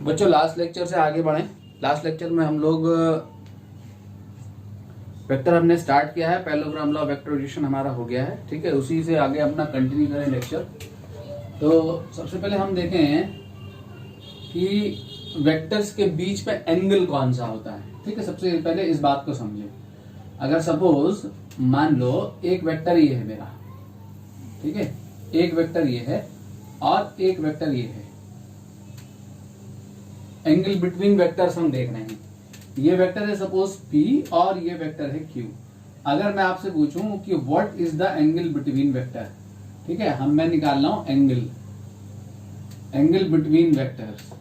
बच्चों last lecture से आगे बढ़ें। लास्ट लेक्चर में हम लोग वेक्टर हमने स्टार्ट किया है, पैरेललोग्राम लॉ वेक्टर एडिशन हमारा हो गया है। ठीक है, उसी से आगे अपना कंटिन्यू करें लेक्चर। तो सबसे पहले हम देखें कि वेक्टर्स के बीच में एंगल कौन सा होता है। ठीक है, सबसे पहले इस बात को समझें। अगर सपोज मान लो एक वेक्टर ये है मेरा, ठीक है, एक वेक्टर ये है और एक वेक्टर ये है। एंगल बिटवीन वेक्टर्स हम देख रहे हैं। ये वेक्टर है सपोज P और ये वेक्टर है Q। अगर मैं आपसे पूछूं कि what is the angle between vector, ठीक है, मैं निकाल रहा हूं एंगल बिटवीन वेक्टर्स।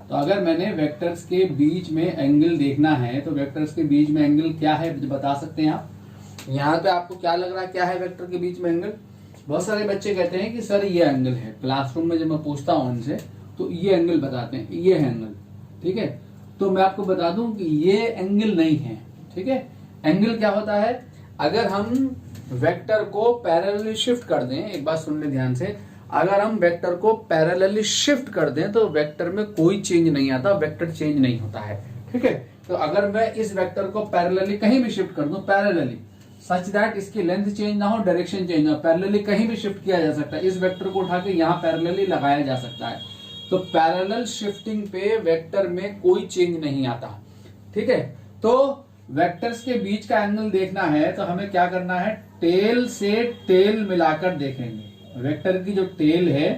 तो अगर मैंने वेक्टर्स के बीच में एंगल देखना है तो वेक्टर्स के बीच में एंगल क्या है बता सकते हैं आप? यहाँ पे आपको क्या लग रहा है, क्या है वेक्टर के बीच में एंगल? बहुत सारे बच्चे कहते हैं कि सर ये एंगल है। क्लासरूम में जब मैं पूछता हूं उनसे तो ये एंगल बताते हैं, ये है एंगल। ठीक है, तो मैं आपको बता दूं कि ये एंगल नहीं है। ठीक है, एंगल क्या होता है? अगर हम वेक्टर को पैरेलली शिफ्ट कर दें, एक बात सुन ले ध्यान से, अगर हम वेक्टर को पैरेलली शिफ्ट कर दें तो वेक्टर में कोई चेंज नहीं आता, वेक्टर चेंज नहीं होता है। ठीक है, तो अगर मैं इस वेक्टर को पैरेलली कहीं भी शिफ्ट कर दूं, पैरेलली सच दैट इसकी लेंथ चेंज ना हो, डायरेक्शन चेंज ना हो, पैरेलली कहीं भी शिफ्ट किया जा सकता है। इस वेक्टर को उठा के यहाँ पैरेलली लगाया जा सकता है। तो पैरेलल शिफ्टिंग पे वेक्टर में कोई चेंज नहीं आता। ठीक है, तो वेक्टर्स के बीच का एंगल देखना है तो हमें क्या करना है? टेल से टेल मिलाकर देखेंगे। वेक्टर की जो टेल है,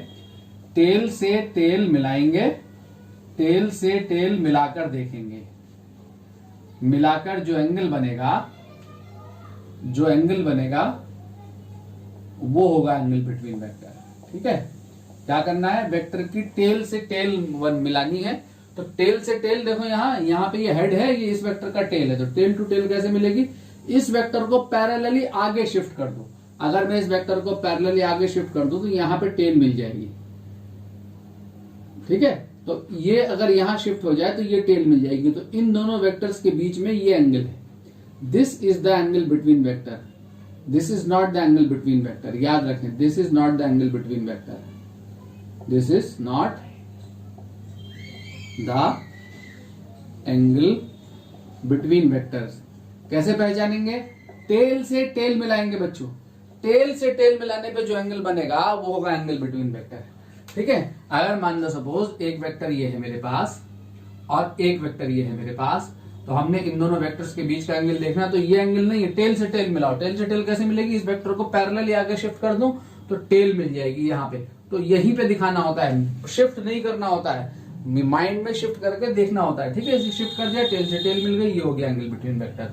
टेल से टेल मिलाएंगे, टेल से टेल मिलाकर देखेंगे। मिलाकर जो एंगल बनेगा वो होगा एंगल बिटवीन वेक्टर। ठीक है, क्या करना है? वेक्टर की टेल से टेल मिलानी है। तो टेल से टेल देखो, यहाँ पे ये हेड है, ये इस वेक्टर का टेल है। तो टेल टू टेल कैसे मिलेगी? इस वेक्टर को पैरेलली आगे शिफ्ट कर दो। अगर मैं इस वेक्टर को पैरेलली आगे शिफ्ट कर दूं तो यहाँ पे टेल मिल जाएगी। ठीक है, तो ये अगर यहां शिफ्ट हो जाए तो ये टेल मिल जाएगी। तो इन दोनों वेक्टर्स के बीच में ये एंगल है। This is the angle between vector, this is not the angle between vector. याद रखें, this is not the angle between vector, this is not the angle between vectors. कैसे पहचानेंगे? टेल से टेल मिलाएंगे बच्चों। टेल से tell मिलाने पे जो एंगल बनेगा वो होगा एंगल बिटवीन वेक्टर। ठीक है, अगर मान लो सपोज एक वेक्टर ये है मेरे पास और एक वेक्टर ये है मेरे पास, तो हमने इन दोनों वेक्टर्स के बीच का एंगल देखना। तो ये एंगल नहीं है, टेल से टेल मिलाओ। टेल से टेल कैसे मिलेगी? इस वेक्टर को पैरेलली आगे शिफ्ट कर दूं तो टेल मिल जाएगी यहाँ पे। तो यहीं पे दिखाना होता है, शिफ्ट नहीं करना होता है, माइंड में शिफ्ट करके देखना होता है। ठीक है, इसे शिफ्ट कर दिया, टेल से टेल मिल गई, ये हो गया एंगल बिटवीन वेक्टर।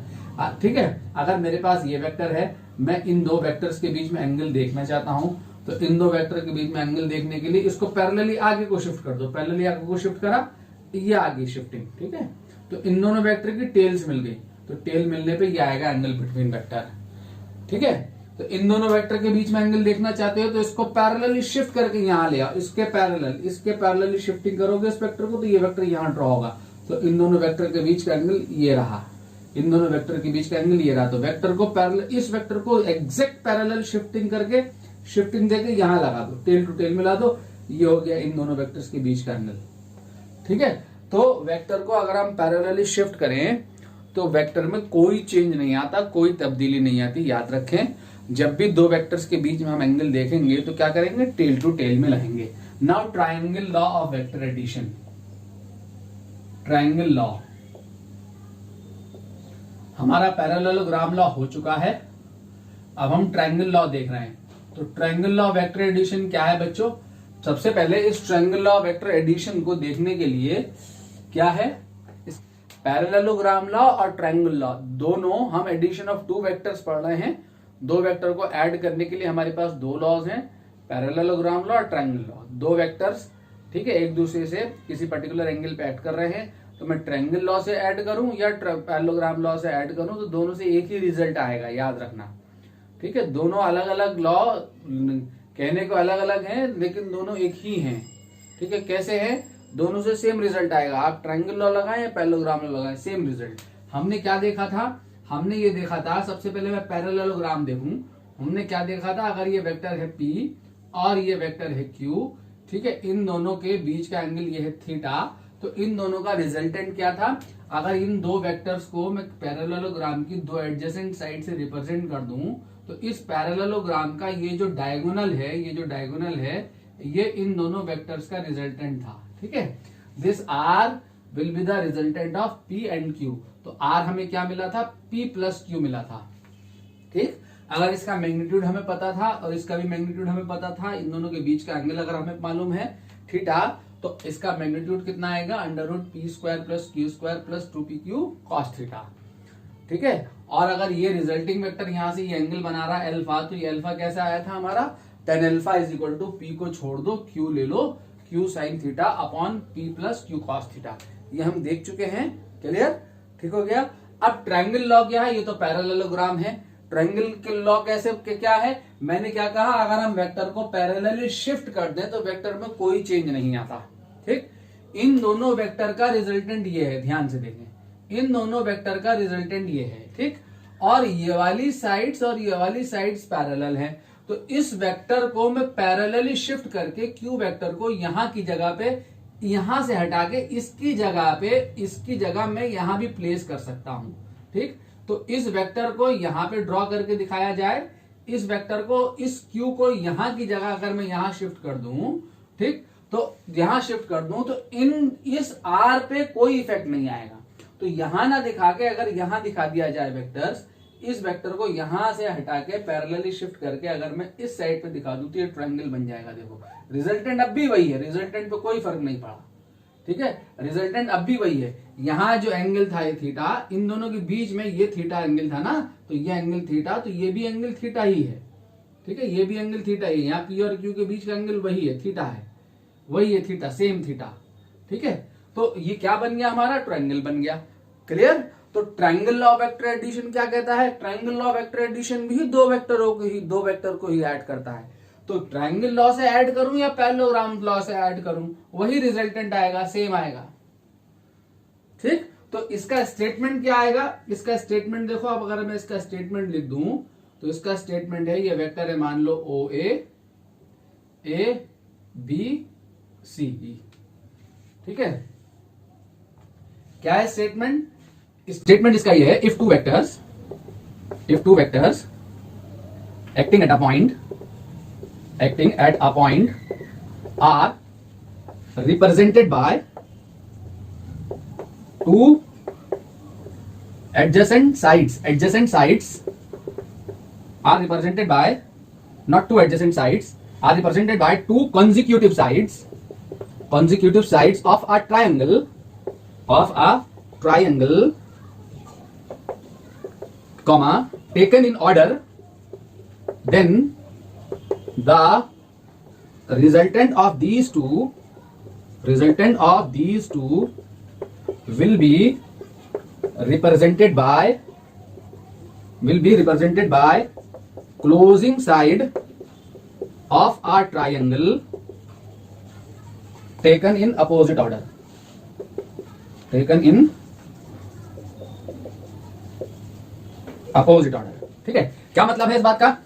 ठीक है, अगर मेरे पास ये वेक्टर है, मैं इन दो वेक्टर्स के बीच में एंगल देखना चाहता हूं, तो इन दो वेक्टर के बीच में एंगल देखने के लिए इसको पैरेलली आगे को शिफ्ट कर दो। पैरेलली आगे को शिफ्ट करा, ये आगे शिफ्टिंग। ठीक है, तो इन दोनों वेक्टर की टेल्स मिल गई, तो टेल मिलने पे ये आएगा एंगल बिटवीन वेक्टर। ठीक है, तो इन दोनों वेक्टर के बीच में एंगल देखना चाहते हो तो इसको पैरेलली शिफ्ट करके यहाँ ले आओ। इसके पैरेलली शिफ्टिंग करोगे इस वेक्टर को तो ये वेक्टर यहाँ ड्रॉ होगा। तो इन दोनों वेक्टर के बीच का एंगल ये रहा, इन दोनों वेक्टर के बीच का एंगल ये रहा। तो वेक्टर को पैरेलल, इस वेक्टर को एग्जैक्ट पैरेलल शिफ्टिंग करके, शिफ्टिंग देके यहां लगा दो, टेल टू टेल मिला दो, ये हो गया इन दोनों वेक्टर्स के बीच का एंगल। ठीक है, तो वेक्टर को अगर हम पैरेलली शिफ्ट करें तो वेक्टर में कोई चेंज नहीं आता, कोई तब्दीली नहीं आती। याद रखें, जब भी दो वेक्टर्स के बीच में हम एंगल देखेंगे तो क्या करेंगे? टेल टू टेल में लाएंगे। Now triangle law of vector addition. Triangle law, हमारा पैरेललोग्राम लॉ हो चुका है, अब हम ट्राइंगल लॉ देख रहे हैं। तो triangle law of vector addition क्या है बच्चों? सबसे पहले इस triangle law of vector addition को देखने के लिए क्या है, पैरेललोग्राम लॉ और ट्राइंगल लॉ दोनों हम एडिशन ऑफ टू वेक्टर्स पढ़ रहे हैं। दो वेक्टर को ऐड करने के लिए हमारे पास दो लॉज हैं, पैरेललोग्राम लॉ और ट्राइंगल लॉ। दो वेक्टर्स, ठीक है, एक दूसरे से किसी पर्टिकुलर एंगल पे ऐड कर रहे हैं, तो मैं ट्रायंगल लॉ से ऐड करूं या पैरेललोग्राम लॉ से ऐड करूं तो दोनों से एक ही रिजल्ट आएगा। याद रखना, ठीक है, दोनों अलग अलग लॉ कहने को अलग अलग हैं लेकिन दोनों एक ही हैं। ठीक है, कैसे हैं? दोनों से सेम रिजल्ट आएगा। आप ट्रायंगल लॉ लगाएं या पैरेललोग्राम लॉ लगाएं, सेम रिजल्ट। हमने क्या देखा था? हमने ये देखा था, सबसे पहले मैं पैरेललोग्राम देखूं, हमने क्या देखा था? अगर ये वेक्टर है P और ये वेक्टर है Q, ठीक है, इन दोनों के बीच का एंगल ये है थीटा। तो इन दोनों का रिजल्टेंट क्या था, अगर इन दो वेक्टर्स को मैं पैरेललोग्राम की दो एडजेसेंट साइड से रिप्रेजेंट कर दूं, तो इस पैरेललोग्राम का ये जो डायगोनल है, ये इन दोनों वेक्टर्स का रिजल्टेंट था। ठीक है, this R will be the resultant of P and Q। तो R हमें क्या मिला था, P प्लस Q मिला था। ठीक, अगर इसका मैग्नीट्यूड हमें पता था और इसका भी मैग्नीट्यूड हमें पता था, इन दोनों के बीच का एंगल अगर हमें मालूम है थीटा, तो इसका मैग्नीट्यूड कितना आएगा, √P² plus Q² plus 2PQ cos theta. ठीक है, और अगर ये रिजल्टिंग वेक्टर यहां से ये एंगल बना रहा है अल्फा, तो ये अल्फा कैसा आया था हमारा, tan alpha is equal to P को छोड़ दो, Q ले लो, Q sin theta upon P plus Q cos theta. ये हम देख चुके हैं, क्लियर, ठीक हो गया। अब ट्रायंगल लॉ क्या है, ये तो पैरेललोग्राम है। ट्रायंगल के लॉ कैसे क्या है, मैंने क्या कहा, अगर हम वेक्टर को पैरेलली शिफ्ट कर दें तो वेक्टर में कोई चेंज नहीं आता। ठीक, इन दोनों वेक्टर का रिजल्टेंट ये है, ध्यान से देखें, इन दोनों वेक्टर का रिजल्टेंट ये है। ठीक, और ये वाली साइड्स और ये वाली साइड्स पैरेलल है, तो इस वेक्टर को मैं पैरेलली शिफ्ट करके क्यू वेक्टर को यहां की जगह पे, यहां से हटा के इसकी जगह मैं यहां भी प्लेस कर सकता हूं। ठीक, तो इस वेक्टर को यहां पे ड्रॉ करके दिखाया जाए, इस वेक्टर को, इस क्यू को यहां की जगह अगर मैं यहां शिफ्ट कर दूं, ठीक, तो यहां शिफ्ट कर दूं तो इस आर पे कोई इफेक्ट नहीं आएगा। तो यहां ना दिखा के अगर यहां दिखा दिया जाए वेक्टर्स, इस वेक्टर को यहां से हटा के पैरेलली शिफ्ट करके अगर मैं इस साइड पे दिखा दूं तो ये ट्रायंगल बन जाएगा। देखो रिजल्टेंट अब भी वही है, रिजल्टेंट पे कोई फर्क नहीं पड़ा। ठीक है, रिजल्टेंट अब भी वही है। यहां जो एंगल था ये थीटा, इन दोनों के बीच में ये थीटा एंगल था ना, तो ये एंगल थीटा, तो ये भी एंगल थीटा ही है। ठीक है, ये भी एंगल थीटा ही है। यहाँ P और Q के बीच का एंगल वही है, थीटा है, वही है थीटा, सेम थीटा। ठीक है, तो ये क्या बन गया हमारा, ट्रायंगल बन गया। क्लियर। तो triangle law of vector addition क्या कहता है, triangle law of vector addition भी दो वेक्टर को ही ऐड करता है। तो ट्रायंगल लॉ से ऐड करूं या पैरेललोग्राम लॉ से ऐड करूं, वही रिजल्टेंट आएगा, सेम आएगा। ठीक, तो इसका स्टेटमेंट क्या आएगा, इसका स्टेटमेंट देखो, अब अगर मैं इसका स्टेटमेंट लिख दूं तो इसका स्टेटमेंट है, ये वेक्टर है मान लो OA ABCE। ठीक है, क्या है स्टेटमेंट, स्टेटमेंट इसका ये है, if two vectors acting at a point are represented by two adjacent sides are represented by, not two adjacent sides, are represented by two consecutive sides of a triangle, comma, taken in order, then the resultant of these two will be represented by closing side of a triangle taken in opposite order, ठीक है। क्या मतलब है इस बात का,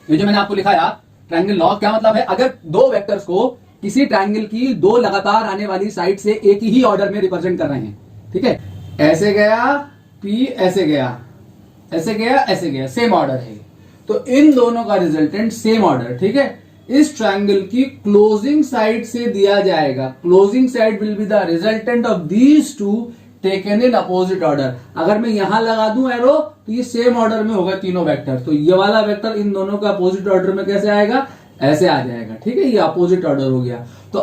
ये जो मैंने आपको लिखाया ट्रायंगल लॉ, क्या मतलब है, अगर दो वेक्टर्स को किसी ट्रायंगल की दो लगातार आने वाली साइड से एक ही ऑर्डर में रिप्रेजेंट कर रहे हैं, ठीक है, ऐसे गया P, ऐसे गया, सेम ऑर्डर है, तो इन दोनों का रिजल्टेंट सेम ऑर्डर, ठीक है, इस ट्रायंगल की क्लोजिंग साइड से दिया जाएगा। Closing side will be the resultant of these two taken in opposite order. अगर मैं यहां लगा दूं एरो तो ये सेम ऑर्डर में होगा तीनों वेक्टर, तो ये वाला वेक्टर इन दोनों का अपोजिट ऑर्डर में कैसे आएगा, ऐसे आ जाएगा, ठीक है, ये अपोजिट ऑर्डर हो गया। तो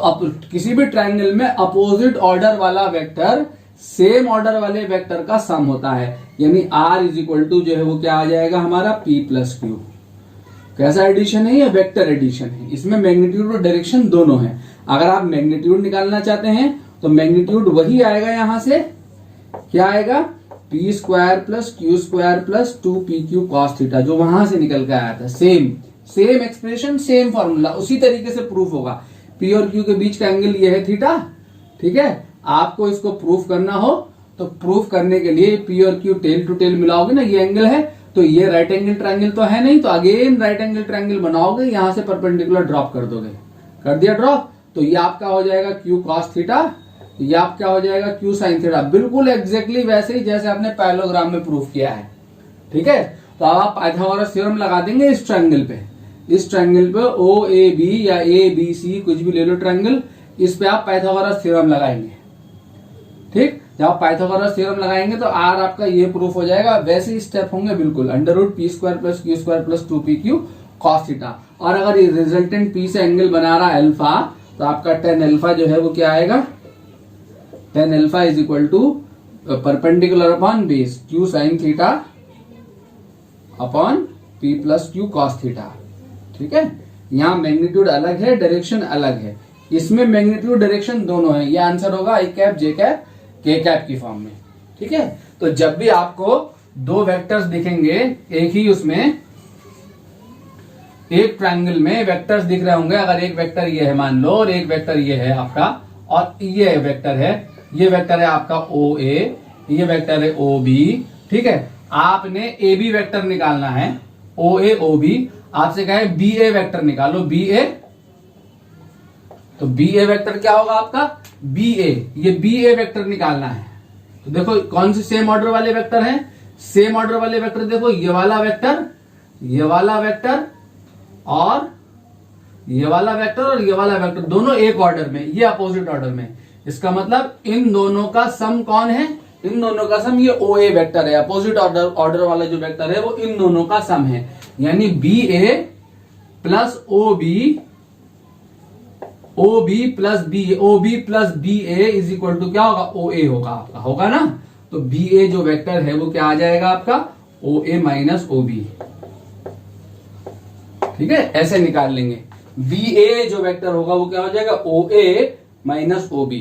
किसी भी ट्रायंगल में अपोजिट ऑर्डर वाला वेक्टर सेम ऑर्डर वाले वेक्टर का सम होता है, यानी R इज इक्वल टू जो है वो क्या आ जाएगा हमारा P प्लस Q। कैसा एडिशन है, ये वेक्टर एडिशन है, इसमें मैग्नीट्यूड और डायरेक्शन दोनों है। अगर आप मैग्नीट्यूड निकालना चाहते हैं तो मैग्नीट्यूड वही आएगा, यहां से क्या आएगा, P² plus Q² plus 2PQ cos theta, जो वहां से निकल के आया था। सेम एक्सप्रेशन, सेम फॉर्मूला, उसी तरीके से प्रूफ होगा। P और Q के बीच का एंगल ये है थीटा, ठीक है। आपको इसको प्रूफ करना हो तो प्रूफ करने के लिए P और Q टेल टू टेल मिलाओगे ना, ये एंगल है तो ये राइट एंगल ट्रायंगल तो है नहीं, तो अगेन राइट एंगल ट्रायंगल बनाओगे, यहां से परपेंडिकुलर ड्रॉप कर दोगे, कर दिया ड्रॉ। तो ये आपका हो जाएगा क्यू कॉस थीटा, ये आपका हो जाएगा क्यू साइन थीटा, बिल्कुल एग्जैक्टली वैसे ही जैसे आपने पैरेललोग्राम में प्रूफ किया है। ठीक है, तो अब आप पाइथागोरस थ्योरम लगा देंगे इस ट्रायंगल पे, इस ट्रायंगल पे ओ ए बी या ए बी सी कुछ भी ले लो ट्रायंगल, इस पे आप पाइथागोरस थ्योरम लगाएंगे। ठीक, जब आप पाइथागोरस थ्योरम लगाएंगे तो आर आपका ये प्रूफ हो जाएगा। वैसे ही स्टेप होंगे बिल्कुल, under root P square plus Q square plus 2pq cos theta. और अगर ये रिजल्टेंट पी से एंगल बना रहा है अल्फा, तो आपका tan अल्फा जो है वो क्या आएगा, tan alpha is equal to perpendicular upon base q sine theta upon p plus q cos theta. ठीक है, यहाँ मैग्नीट्यूड अलग है, डायरेक्शन अलग है, इसमें मैग्नीट्यूड डायरेक्शन दोनों है। ये आंसर होगा आई कैप जे कैप के कैप की फॉर्म में। ठीक है, तो जब भी आपको दो वेक्टर्स दिखेंगे एक ही उसमें, एक ट्रायंगल में वेक्टर्स दिख रहे होंगे, अगर एक वेक्टर ये है मान लो और एक वेक्टर ये है आपका, और ये वेक्टर है, ये वेक्टर है आपका ओ ए, ये वेक्टर है ओ बी। ठीक है, आपने ए बी वेक्टर निकालना है, ओ ए ओ बी, आपसे कहे बी ए वेक्टर निकालो, बी ए, तो बी ए वेक्टर क्या होगा आपका, बी ए, ये बी ए वेक्टर निकालना है। तो देखो कौन से सेम ऑर्डर वाले वेक्टर हैं, सेम ऑर्डर वाले वेक्टर देखो, ये वाला वेक्टर, ये वाला वेक्टर और ये वाला वेक्टर और ये वाला वेक्टर, दोनों एक ऑर्डर में, ये अपोजिट ऑर्डर में। इसका मतलब इन दोनों का सम कौन है, इन दोनों का सम ये ओ ए वेक्टर है, अपोजिट ऑर्डर वाला जो वेक्टर है वो इन दोनों का सम है। यानी B A plus O B, O B plus B, O B plus B A is equal to क्या होगा, ओ ए होगा आपका, होगा ना। तो बी ए जो वेक्टर है वो क्या आ जाएगा आपका, ओ ए माइनस ओ बी। ठीक है, ऐसे निकाल लेंगे। बी ए जो वेक्टर होगा वो क्या हो जाएगा, ओ ए माइनस ओ बी।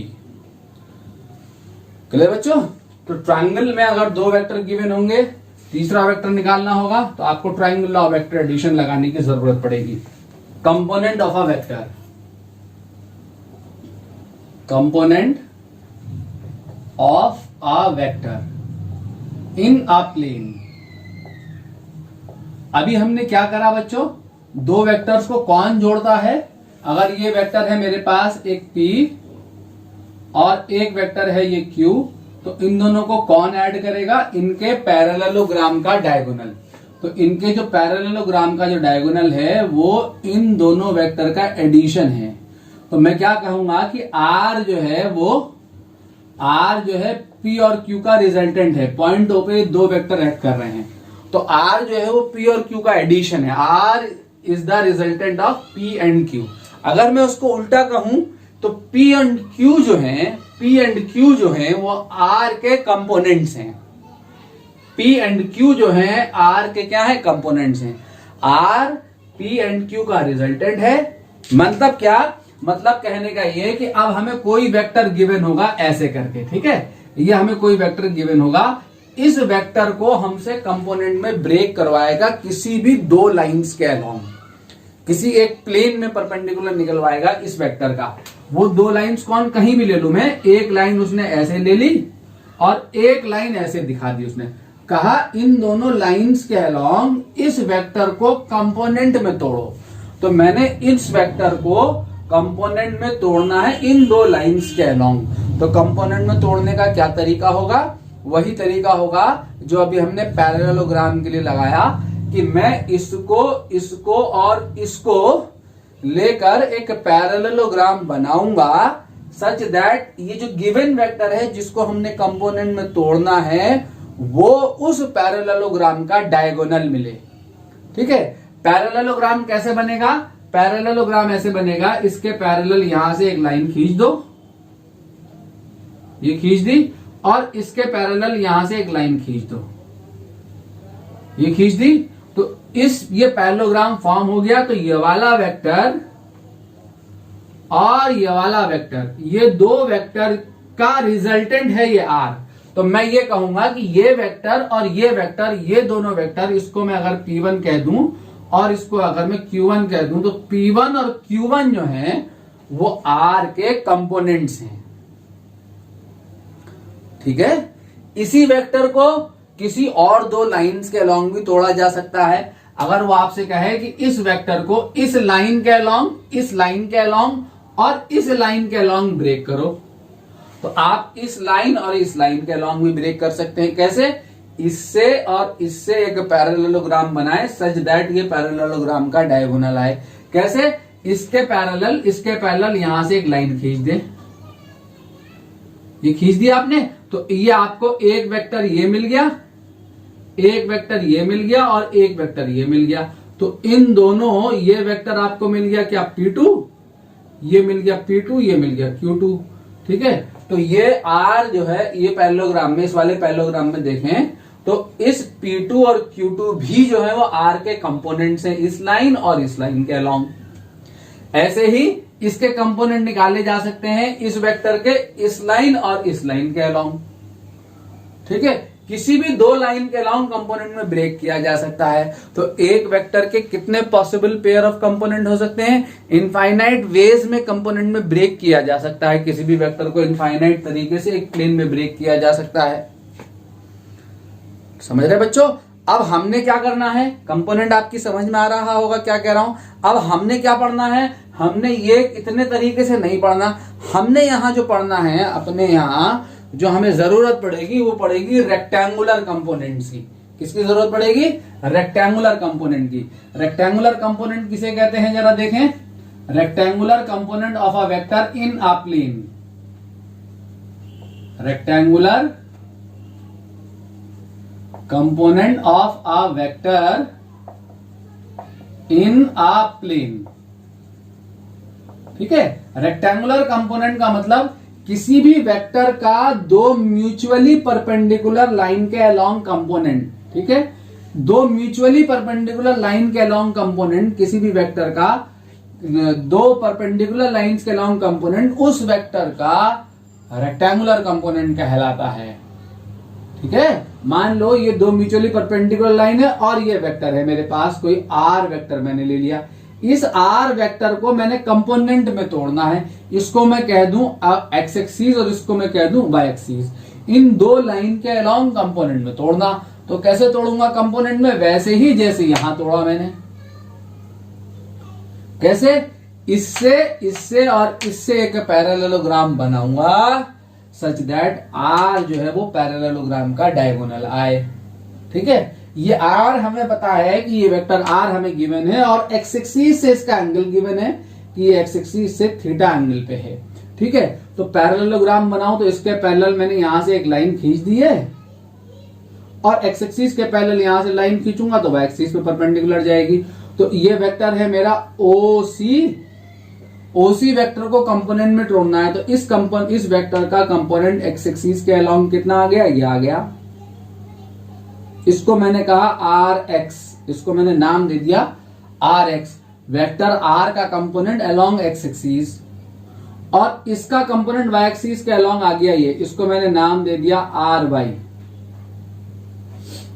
क्लियर बच्चों। तो ट्रायंगल में अगर दो वेक्टर गिवन होंगे, तीसरा वेक्टर निकालना होगा, तो आपको triangle law of vector addition लगाने की जरूरत पड़ेगी। Component of a vector, component of a vector in a plane. अभी हमने क्या करा बच्चों, दो वेक्टर्स को कौन जोड़ता है, अगर ये वेक्टर है मेरे पास एक P और एक वेक्टर है ये Q, तो इन दोनों को कौन ऐड करेगा, इनके पैरेललोग्राम का डायगोनल। तो इनके जो पैरेललोग्राम का जो डायगोनल है वो इन दोनों वेक्टर का एडिशन है। तो मैं क्या कहूंगा कि R जो है वो, R जो है P और Q का रिजल्टेंट है, पॉइंट O पे दो वेक्टर ऐड कर रहे हैं, तो R जो है वो P और Q का एडिशन है। R is the resultant of P and Q। अगर मैं उसको उल्टा कहूं तो P एंड Q जो है, P एंड Q जो है वो R के कंपोनेंट्स हैं। P एंड Q जो है R के क्या है, कंपोनेंट्स हैं। R P एंड Q का रिजल्टेंट है। मतलब क्या, मतलब कहने का ये कि अब हमें कोई वेक्टर गिवन होगा ऐसे करके, ठीक है, ये हमें कोई वेक्टर गिवन होगा, इस वेक्टर को हमसे कंपोनेंट में ब्रेक करवाएगा किसी भी दो लाइंस के अलोंग, किसी एक प्लेन में परपेंडिकुलर निकलवाएगा इस वेक्टर का। वो दो लाइंस कौन, कहीं भी ले लू मैं, एक लाइन उसने ऐसे ले ली और एक लाइन ऐसे दिखा दी उसने, कहा इन दोनों लाइंस के अलोंग इस वेक्टर को कंपोनेंट में तोड़ो। तो मैंने इस वेक्टर को कंपोनेंट में तोड़ना है इन दो लाइंस के अलोंग। तो कंपोनेंट में तोड़ने का क्या तरीका होगा, वही तरीका होगा जो अभी हमने पैरेललोग्राम के लिए लगाया, कि मैं इसको और इसको लेकर एक पैरेललोग्राम बनाऊंगा सच दैट ये जो गिवन वेक्टर है जिसको हमने कंपोनेंट में तोड़ना है वो उस पैरेललोग्राम का डायगोनल मिले। ठीक है, पैरेललोग्राम कैसे बनेगा, पैरेललोग्राम ऐसे बनेगा, इसके पैरेलल यहां से एक लाइन खींच दो, ये खींच दी, और इसके पैरेलल यहां से एक लाइन खींच दो, ये खींच दी, तो ये पैरेललोग्राम फॉर्म हो गया। तो ये वाला वेक्टर और ये वाला वेक्टर, ये दो वेक्टर का रिजल्टेंट है ये R। तो मैं ये कहूंगा कि ये वेक्टर और ये वेक्टर, ये दोनों वेक्टर, इसको मैं अगर P1 कह दूं और इसको अगर मैं Q1 कह दूं, तो P1 और Q1 जो है वो R के कंपोनेंट्स हैं। ठीक है, इसी वेक्टर को किसी और दो लाइंस के अलोंग भी तोड़ा जा सकता है। अगर वो आपसे कहे कि इस वेक्टर को इस लाइन के अलोंग, इस लाइन के अलोंग और इस लाइन के अलोंग ब्रेक करो, तो आप इस लाइन और इस लाइन के अलोंग भी ब्रेक कर सकते हैं। कैसे? इससे और इससे एक पैरेललोग्राम बनाए सच दैट ये पैरेललोग्राम का डायगोनल आए। कैसे? इसके पैरेलल यहां से एक लाइन खींच दे, ये खींच दिया आपने, तो ये आपको एक वेक्टर ये मिल गया, एक वेक्टर ये मिल गया और एक वेक्टर ये मिल गया। तो इन दोनों, ये वेक्टर आपको मिल गया क्या? P2, ये मिल गया P2, ये मिल गया Q2। ठीक है, तो ये R जो है, ये पैरेललोग्राम में, इस वाले पैरेललोग्राम में देखें तो इस P2 और Q2 भी जो है वो R के कंपोनेंट्स हैं, इस लाइन और इस लाइन के अलोंग। ऐसे ही इसके कंपोनेंट निकाले जा सकते हैं इस वेक्टर के इस लाइन और इस लाइन के अलोंग। ठीक है, किसी भी दो लाइन के अलोंग कंपोनेंट में ब्रेक किया जा सकता है। तो एक वेक्टर के कितने पॉसिबल पेयर ऑफ कंपोनेंट हो सकते हैं? इनफाइनाइट वेज में कंपोनेंट में ब्रेक किया जा सकता है। किसी भी वेक्टर को इनफाइनाइट तरीके से एक प्लेन में ब्रेक किया जा सकता है। समझ रहे बच्चों? अब हमने क्या करना है, कंपोनेंट आपकी समझ में आ रहा होगा क्या कह रहा हूं। अब हमने क्या पढ़ना है, हमने ये इतने तरीके से नहीं पढ़ना। हमने यहां जो पढ़ना है, अपने यहां जो हमें जरूरत पड़ेगी वो पड़ेगी रेक्टेंगुलर कंपोनेंट्स की। किसकी जरूरत पड़ेगी? रेक्टेंगुलर कंपोनेंट की। रेक्टेंगुलर कंपोनेंट किसे कहते हैं जरा देखें? Rectangular component of a vector in a plane. Rectangular component of a vector in a plane. ठीक है, रेक्टेंगुलर कंपोनेंट का मतलब किसी भी वेक्टर का दो म्यूचुअली परपेंडिकुलर लाइन के अलोंग कंपोनेंट। ठीक है, दो म्यूचुअली परपेंडिकुलर लाइन के अलोंग कंपोनेंट, किसी भी वेक्टर का दो परपेंडिकुलर लाइंस के अलोंग कंपोनेंट उस वेक्टर का रेक्टेंगुलर कंपोनेंट कहलाता है। ठीक है, मान लो ये दो म्यूचुअली परपेंडिकुलर लाइन है और ये वेक्टर है मेरे पास, कोई आर वेक्टर मैंने ले लिया। इस आर वेक्टर को मैंने कंपोनेंट में तोड़ना है। इसको मैं कह दूं एक्स एक्सिस और इसको मैं कह दूं वाई एक्सिस। इन दो लाइन के अलोंग कंपोनेंट में तोड़ना। तो कैसे तोड़ूंगा कंपोनेंट में? वैसे ही जैसे यहां तोड़ा मैंने। कैसे? इससे और इससे एक पैरेललोग्राम बनाऊंगा सच दैट आर जो है वो पैरेललोग्राम का डायगोनल आए। ठीक है, ये आर हमें पता है कि ये वेक्टर आर हमें गिवन है और एक्स एक्सिस से इसका एंगल गिवन है कि ये एक्स एक्सिस से थीटा एंगल पे है। ठीक है, तो पैरेललोग्राम बनाऊं तो इसके पैरेलल मैंने यहां से एक लाइन खींच दी है और एक्स एक्सिस के पैरेलल यहां से लाइन खींचूंगा तो वाई एक्सिस पे परपेंडिकुलर जाएगी। तो ये वेक्टर है मेरा ओसी वेक्टर को कंपोनेंट में तोड़ना है। तो इस वेक्टर का कंपोनेंट एक्स एक्सिस के अलोंग कितना आ गया? ये आ गया। इसको मैंने कहा आर एक्स, इसको मैंने नाम दे दिया आर एक्स। वेक्टर आर का कंपोनेंट अलोंग एक्स एक्सिस और इसका कंपोनेंट वाई एक्सिस के अलोंग आ गया ये, इसको मैंने नाम दे दिया आर वाई।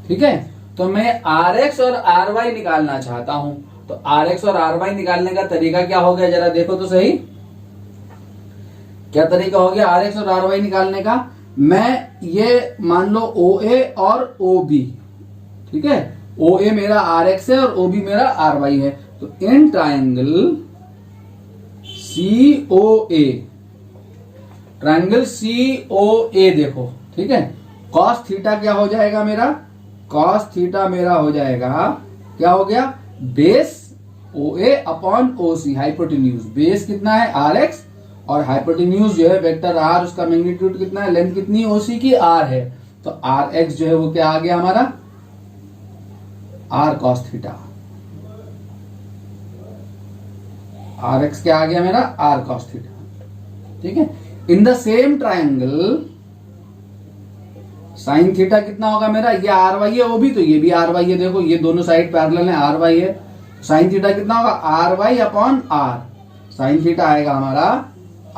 ठीक है, तो मैं आर एक्स और आर वाई निकालना चाहता हूं। तो आर एक्स और आर वाई निकालने का तरीका क्या हो गया जरा देखो तो सही। क्या तरीका हो गया आर एक्स और आर वाई निकालने का? मैं ये मान लो ओ ए और ओ बी। ठीक है, ओ ए मेरा आर एक्स है और ओ बी मेरा आर वाई है। तो in triangle C O A, triangle C ओ ए देखो। ठीक है, कॉस थीटा क्या हो जाएगा मेरा? कॉस थीटा मेरा हो जाएगा, क्या हो गया? बेस ओ ए अपॉन ओ सी, हाइपोटेन्यूज। बेस कितना है? आर एक्स और हाइपोटेन्यूज जो है वेक्टर आर, उसका मैग्नीट्यूड कितना है? लेंथ कितनी है? ओसी की आर है। तो आर एक्स जो है वो क्या आ गया हमारा? R cos theta. R x क्या आ गया मेरा? R cos theta. ठीक है, in the same triangle sine theta कितना होगा मेरा? ये आर वाई है, वो भी, तो ये भी आर वाई है। देखो ये दोनों साइड पैरेलल है, आर वाई है। साइन थीटा कितना होगा? R Y upon R. Sine theta आएगा हमारा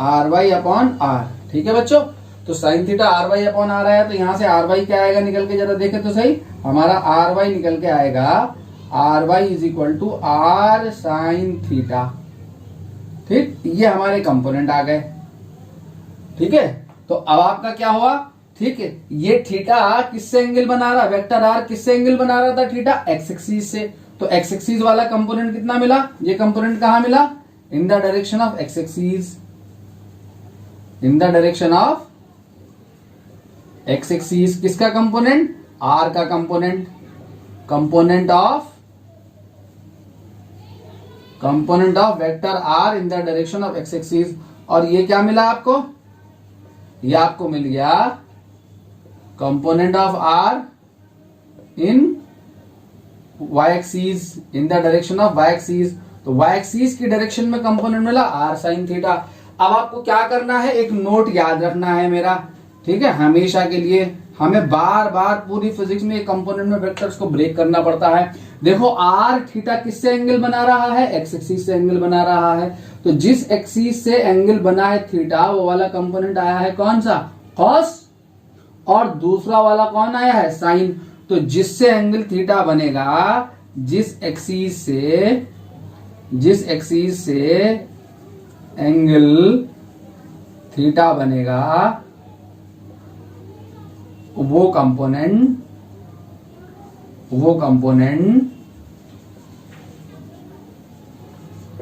आर वाई अपॉन आर। ठीक है बच्चों, तो sine theta R Y upon R आया, तो यहां से आर वाई क्या आएगा निकल के? जरा देखे तो सही। हमारा आर वाई निकल के आएगा R y is equal to R sine theta. ठीक, ये हमारे कंपोनेंट आ गए। ठीक है, तो अब आपका क्या हुआ? ठीक है, ये थीटा किससे एंगल बना रहा? वेक्टर आर किससे एंगल बना रहा था? थीटा एक्स एक्सिस से। तो एक्स एक्सीज वाला कंपोनेंट कितना मिला, ये कंपोनेंट कहां मिला, in the direction of x axis, in the direction of x axis. किसका कंपोनेंट, आर का component, component of vector R in the direction of x axis. और ये क्या मिला आपको, ये आपको मिल गया component of R in y axis, in the direction of y axis. तो y एक्सीज की डायरेक्शन में कंपोनेंट मिला r sin थीटा। अब आपको क्या करना है, एक नोट याद रखना है मेरा, ठीक है, हमेशा के लिए हमें बार बार पूरी फिजिक्स में कंपोनेंट में वेक्टर्स को ब्रेक करना पड़ता है। देखो r थीटा किससे एंगल बना रहा है, x एक्सीज से एंगल बना रहा है। तो जिस एक्सीज से एंगल बना है थीटा, वो वाला कंपोनेंट आया है कौन सा, cos, और दूसरा वाला कौन आया है, साइन। तो जिससे एंगल थीटा बनेगा, जिस एक्सीज से एंगल थीटा बनेगा, वो कंपोनेंट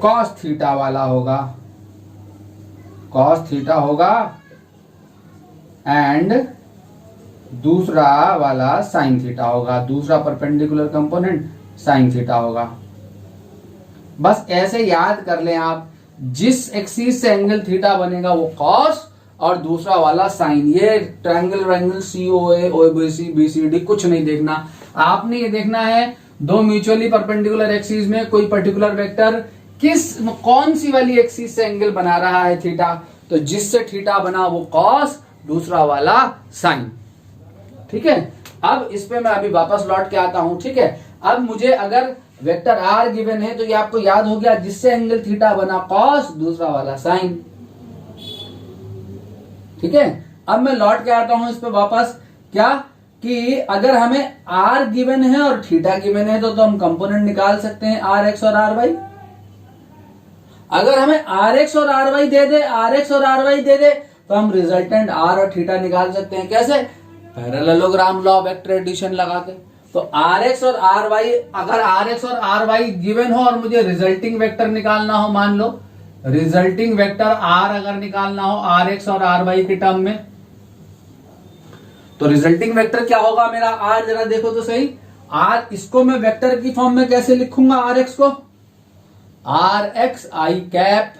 cos थीटा वाला होगा, cos थीटा होगा, एंड दूसरा वाला साइन थीटा होगा, दूसरा परपेंडिकुलर कंपोनेंट साइन थीटा होगा। बस ऐसे याद कर लें आप, जिस एक्सिस से एंगल थीटा बनेगा वो cos और दूसरा वाला साइन। ये ट्रायंगल वैंगल COA, OBC, BCD कुछ नहीं देखना, आपने ये देखना है दो म्यूचुअली परपेंडिकुलर एक्सिस में कोई पर्टिकुलर वेक्टर कौन सी वाली एक्सिस से एंगल बना रहा है थीटा। तो जिससे थीटा बना वो cos, दूसरा वाला साइन। ठीक है, अब इस पे मैं अभी वापस लौट के आता हूं। ठीक है, अब मुझे अगर वेक्टर r गिवन है तो ये आपको याद हो गया, जिससे एंगल थीटा बना cos, दूसरा वाला साइन। ठीक है, अब मैं लौट के आता हूं इस पे वापस, क्या कि अगर हमें r गिवन है और थीटा गिवन है तो हम कंपोनेंट निकाल सकते हैं rx और ry। अगर हमें rx और ry दे दे, rx और ry दे दे, तो हम रिजल्टेंट r और थीटा निकाल सकते हैं। कैसे, पैरेललोग्राम लॉ, वेक्टर एडिशन लगा के। तो rx और ry, अगर rx और ry गिवन हो और मुझे रिजल्टिंग वेक्टर निकालना हो, मान लो रिजल्टिंग वेक्टर r अगर निकालना हो rx और ry के टर्म में, तो रिजल्टिंग वेक्टर क्या होगा मेरा, r जरा देखो तो सही। r, इसको मैं वेक्टर की फॉर्म में कैसे लिखूंगा, rx को rx i कैप,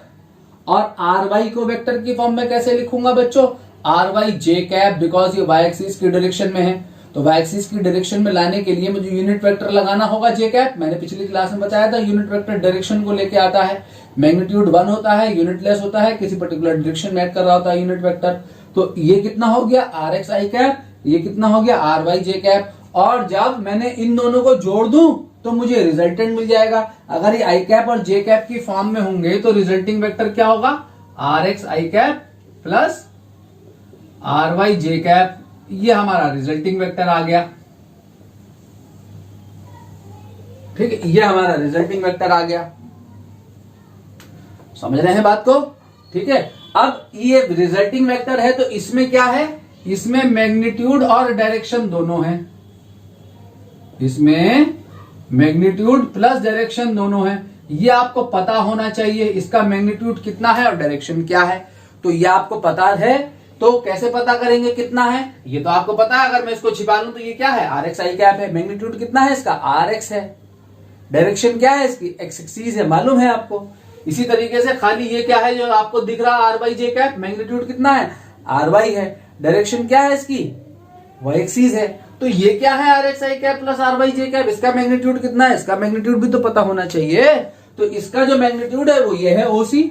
और ry को वेक्टर की फॉर्म में कैसे लिखूंगा बच्चों, ry j कैप, बिकॉज ये y एक्सिस की डायरेक्शन में है। तो y एक्सिस की डायरेक्शन में लाने के लिए मुझे यूनिट वेक्टर लगाना होगा j कैप। मैंने पिछली क्लास में बताया था, यूनिट वेक्टर डायरेक्शन को लेके आता है, मैग्नीट्यूड 1 होता है, यूनिटलेस होता है, किसी पर्टिकुलर डायरेक्शन में ऐड कर रहा होता है यूनिट वेक्टर। तो ये कितना हो गया rx i कैप, ये कितना हो गया ry j कैप, और जब मैंने इन दोनों को जोड़ दूं तो मुझे रिजल्टेंट मिल जाएगा। अगर ये आई कैप और जे कैप की फॉर्म में होंगे तो रिजल्टिंग वेक्टर क्या होगा, rx i cap plus ry j cap. ये हमारा रिजल्टिंग वेक्टर आ गया। ठीक है, ये हमारा रिजल्टिंग वेक्टर आ गया। समझ रहे हैं बात को। ठीक है, अब ये रिजल्टिंग वेक्टर है तो इसमें क्या है, इसमें मैग्नीट्यूड और डायरेक्शन दोनों है, इसमें मैग्नीट्यूड प्लस डायरेक्शन दोनों है। ये आपको पता होना चाहिए, इसका मैग्नीट्यूड कितना है और डायरेक्शन क्या है। तो ये आपको पता है, तो कैसे पता करेंगे कितना है, ये तो आपको पता है। अगर मैं इसको छिपा लूं तो ये क्या है, rx i कैप है, मैग्नीट्यूड कितना है इसका, rx है, डायरेक्शन क्या है इसकी, x एक्सिस है, मालूम है आपको। इसी तरीके से खाली ये क्या है जो आपको दिख रहा है, ry j कैप, मैग्नीट्यूड कितना है, ry है, डायरेक्शन क्या है इसकी, y एक्सिस है। तो ये क्या है, rx i cap plus ry j cap, इसका मैग्नीट्यूड कितना है, इसका मैग्नीट्यूड भी तो पता होना चाहिए। तो इसका जो मैग्नीट्यूड है वो ये है OC,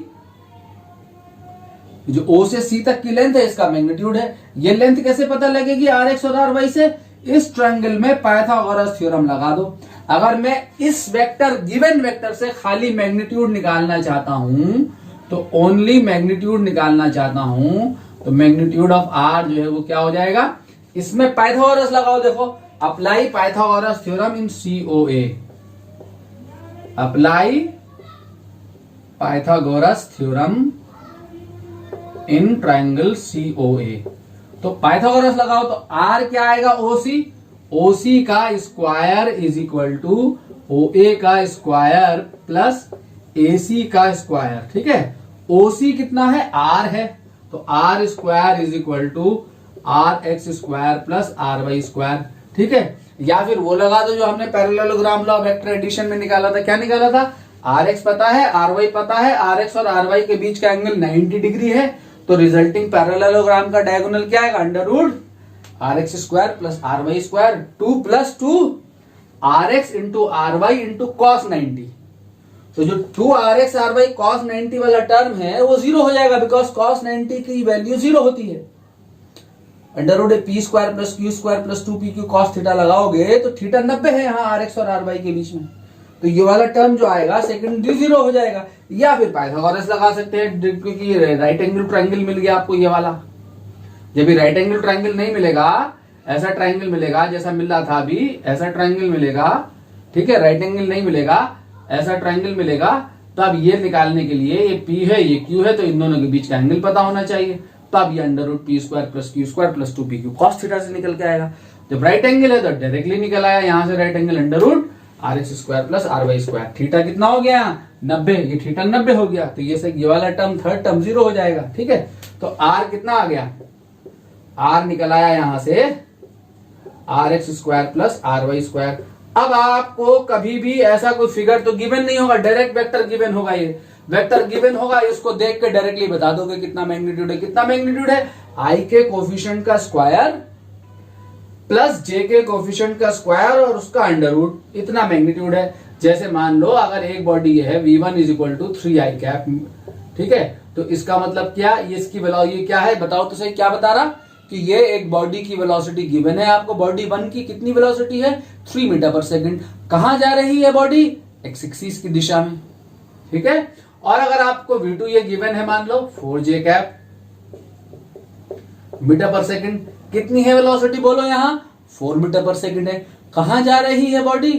जो O से C तक की लेंथ है इसका मैग्नीट्यूड है। ये लेंथ कैसे पता लगेगी rx और ry से, इस ट्रायंगल में पाइथागोरस थ्योरम लगा दो। अगर मैं इस वेक्टर गिवन वेक्टर से खाली मैग्नीट्यूड निकालना चाहता हूं, तो ओनली मैग्नीट्यूड निकालना चाहता हूं, तो मैग्नीट्यूड ऑफ r जो है वो क्या हो जाएगा, इसमें पाइथागोरस लगाओ। देखो, apply Pythagoras theorem in COA, apply Pythagoras theorem in triangle COA। तो पाइथागोरस लगाओ तो r क्या आएगा, OC, OC का square is equal to O A का स्क्वायर प्लस ए सी का स्क्वायर, ठीक है। ओ सी कितना है, आर है, तो R square is equal to R x square plus are y square, ठीक है। या फिर वो लगा दो जो हमने पैरेललोग्राम लॉ वेक्टर एडिशन में निकाला था। क्या निकाला था, आर एक्स पता है, आर वाई पता है, आर एक्स और आर वाई के बीच का एंगल 90 डिग्री है, तो रिजल्टिंग पैरेललोग्राम का डायगोनल क्या आएगा, under root are x square plus are y square 2 + 2 R x into R y into cos 90। तो जो 2 R x R y cos 90 वाला टर्म है वो जीरो हो जाएगा, बिकॉज कॉस 90 की वैल्यू जीरो होती है। Under root P square plus Q square plus 2pq cos theta लगाओगे तो थीटा 90 है यहाँ आर एक्स और आर वाई के बीच में, तो ये वाला टर्म जो आएगा सेकेंडरी जीरो हो जाएगा। या फिर पाइथागोरस लगा सकते हैं, क्योंकि राइट एंगल ट्रायंगल मिल गया आपको ये वाला। जब भी राइट एंगल ट्रायंगल नहीं मिलेगा, ऐसा ट्रायंगल मिलेगा जैसा मिल रहा था अभी, ऐसा ट्रायंगल मिलेगा, ठीक है। राइट एंगल नहीं मिलेगा, ऐसा ट्रायंगल मिलेगा, तो अब ये निकालने के लिए ये P है ये Q है, तो इन दोनों के बीच का एंगल पता होना चाहिए। तो अब ये under root P square plus Q square plus 2pq cos theta से निकल के आएगा। जब राइट एंगल है तो डायरेक्टली निकल आया यहाँ से right angle under root are x square plus are y square. Theta कितना हो गया, 90, ये थीटा 90 हो गया, तो ये वाला टर्म थर्ड टर्म जीरो हो जाएगा, ठीक है। तो आर कितना आ गया, आर निकल आया यहां से r x square plus are y square. अब आपको कभी भी ऐसा कोई फिगर तो गिवन नहीं होगा, डायरेक्ट वेक्टर गिवन होगा, ये वेक्टर गिवन होगा, इसको देख के डायरेक्टली बता दोगे कितना मैग्नीट्यूड है। कितना मैग्नीट्यूड है, आई के कोफिशिएंट का स्क्वायर प्लस जे के कोफिशिएंट का स्क्वायर और उसका अंडर रूट, इतना मैग्नीट्यूड है। जैसे मान लो अगर एक बॉडी ये है v1 = 3i कैप, ठीक है, तो इसका मतलब क्या, ये इसकी ये क्या है बताओ तो सही, क्या बता रहा कि ये एक बॉडी की वेलोसिटी गिवन है आपको। बॉडी 1 की कितनी वेलोसिटी है, 3 मीटर पर सेकंड। कहां जा रही है बॉडी, एक्स एक्सिस की दिशा में, ठीक है। और अगर आपको v2 ये गिवन है, मान लो 4j कैप मीटर पर सेकंड, कितनी है वेलोसिटी बोलो यहां, 4 मीटर पर सेकंड है। कहां जा रही है बॉडी,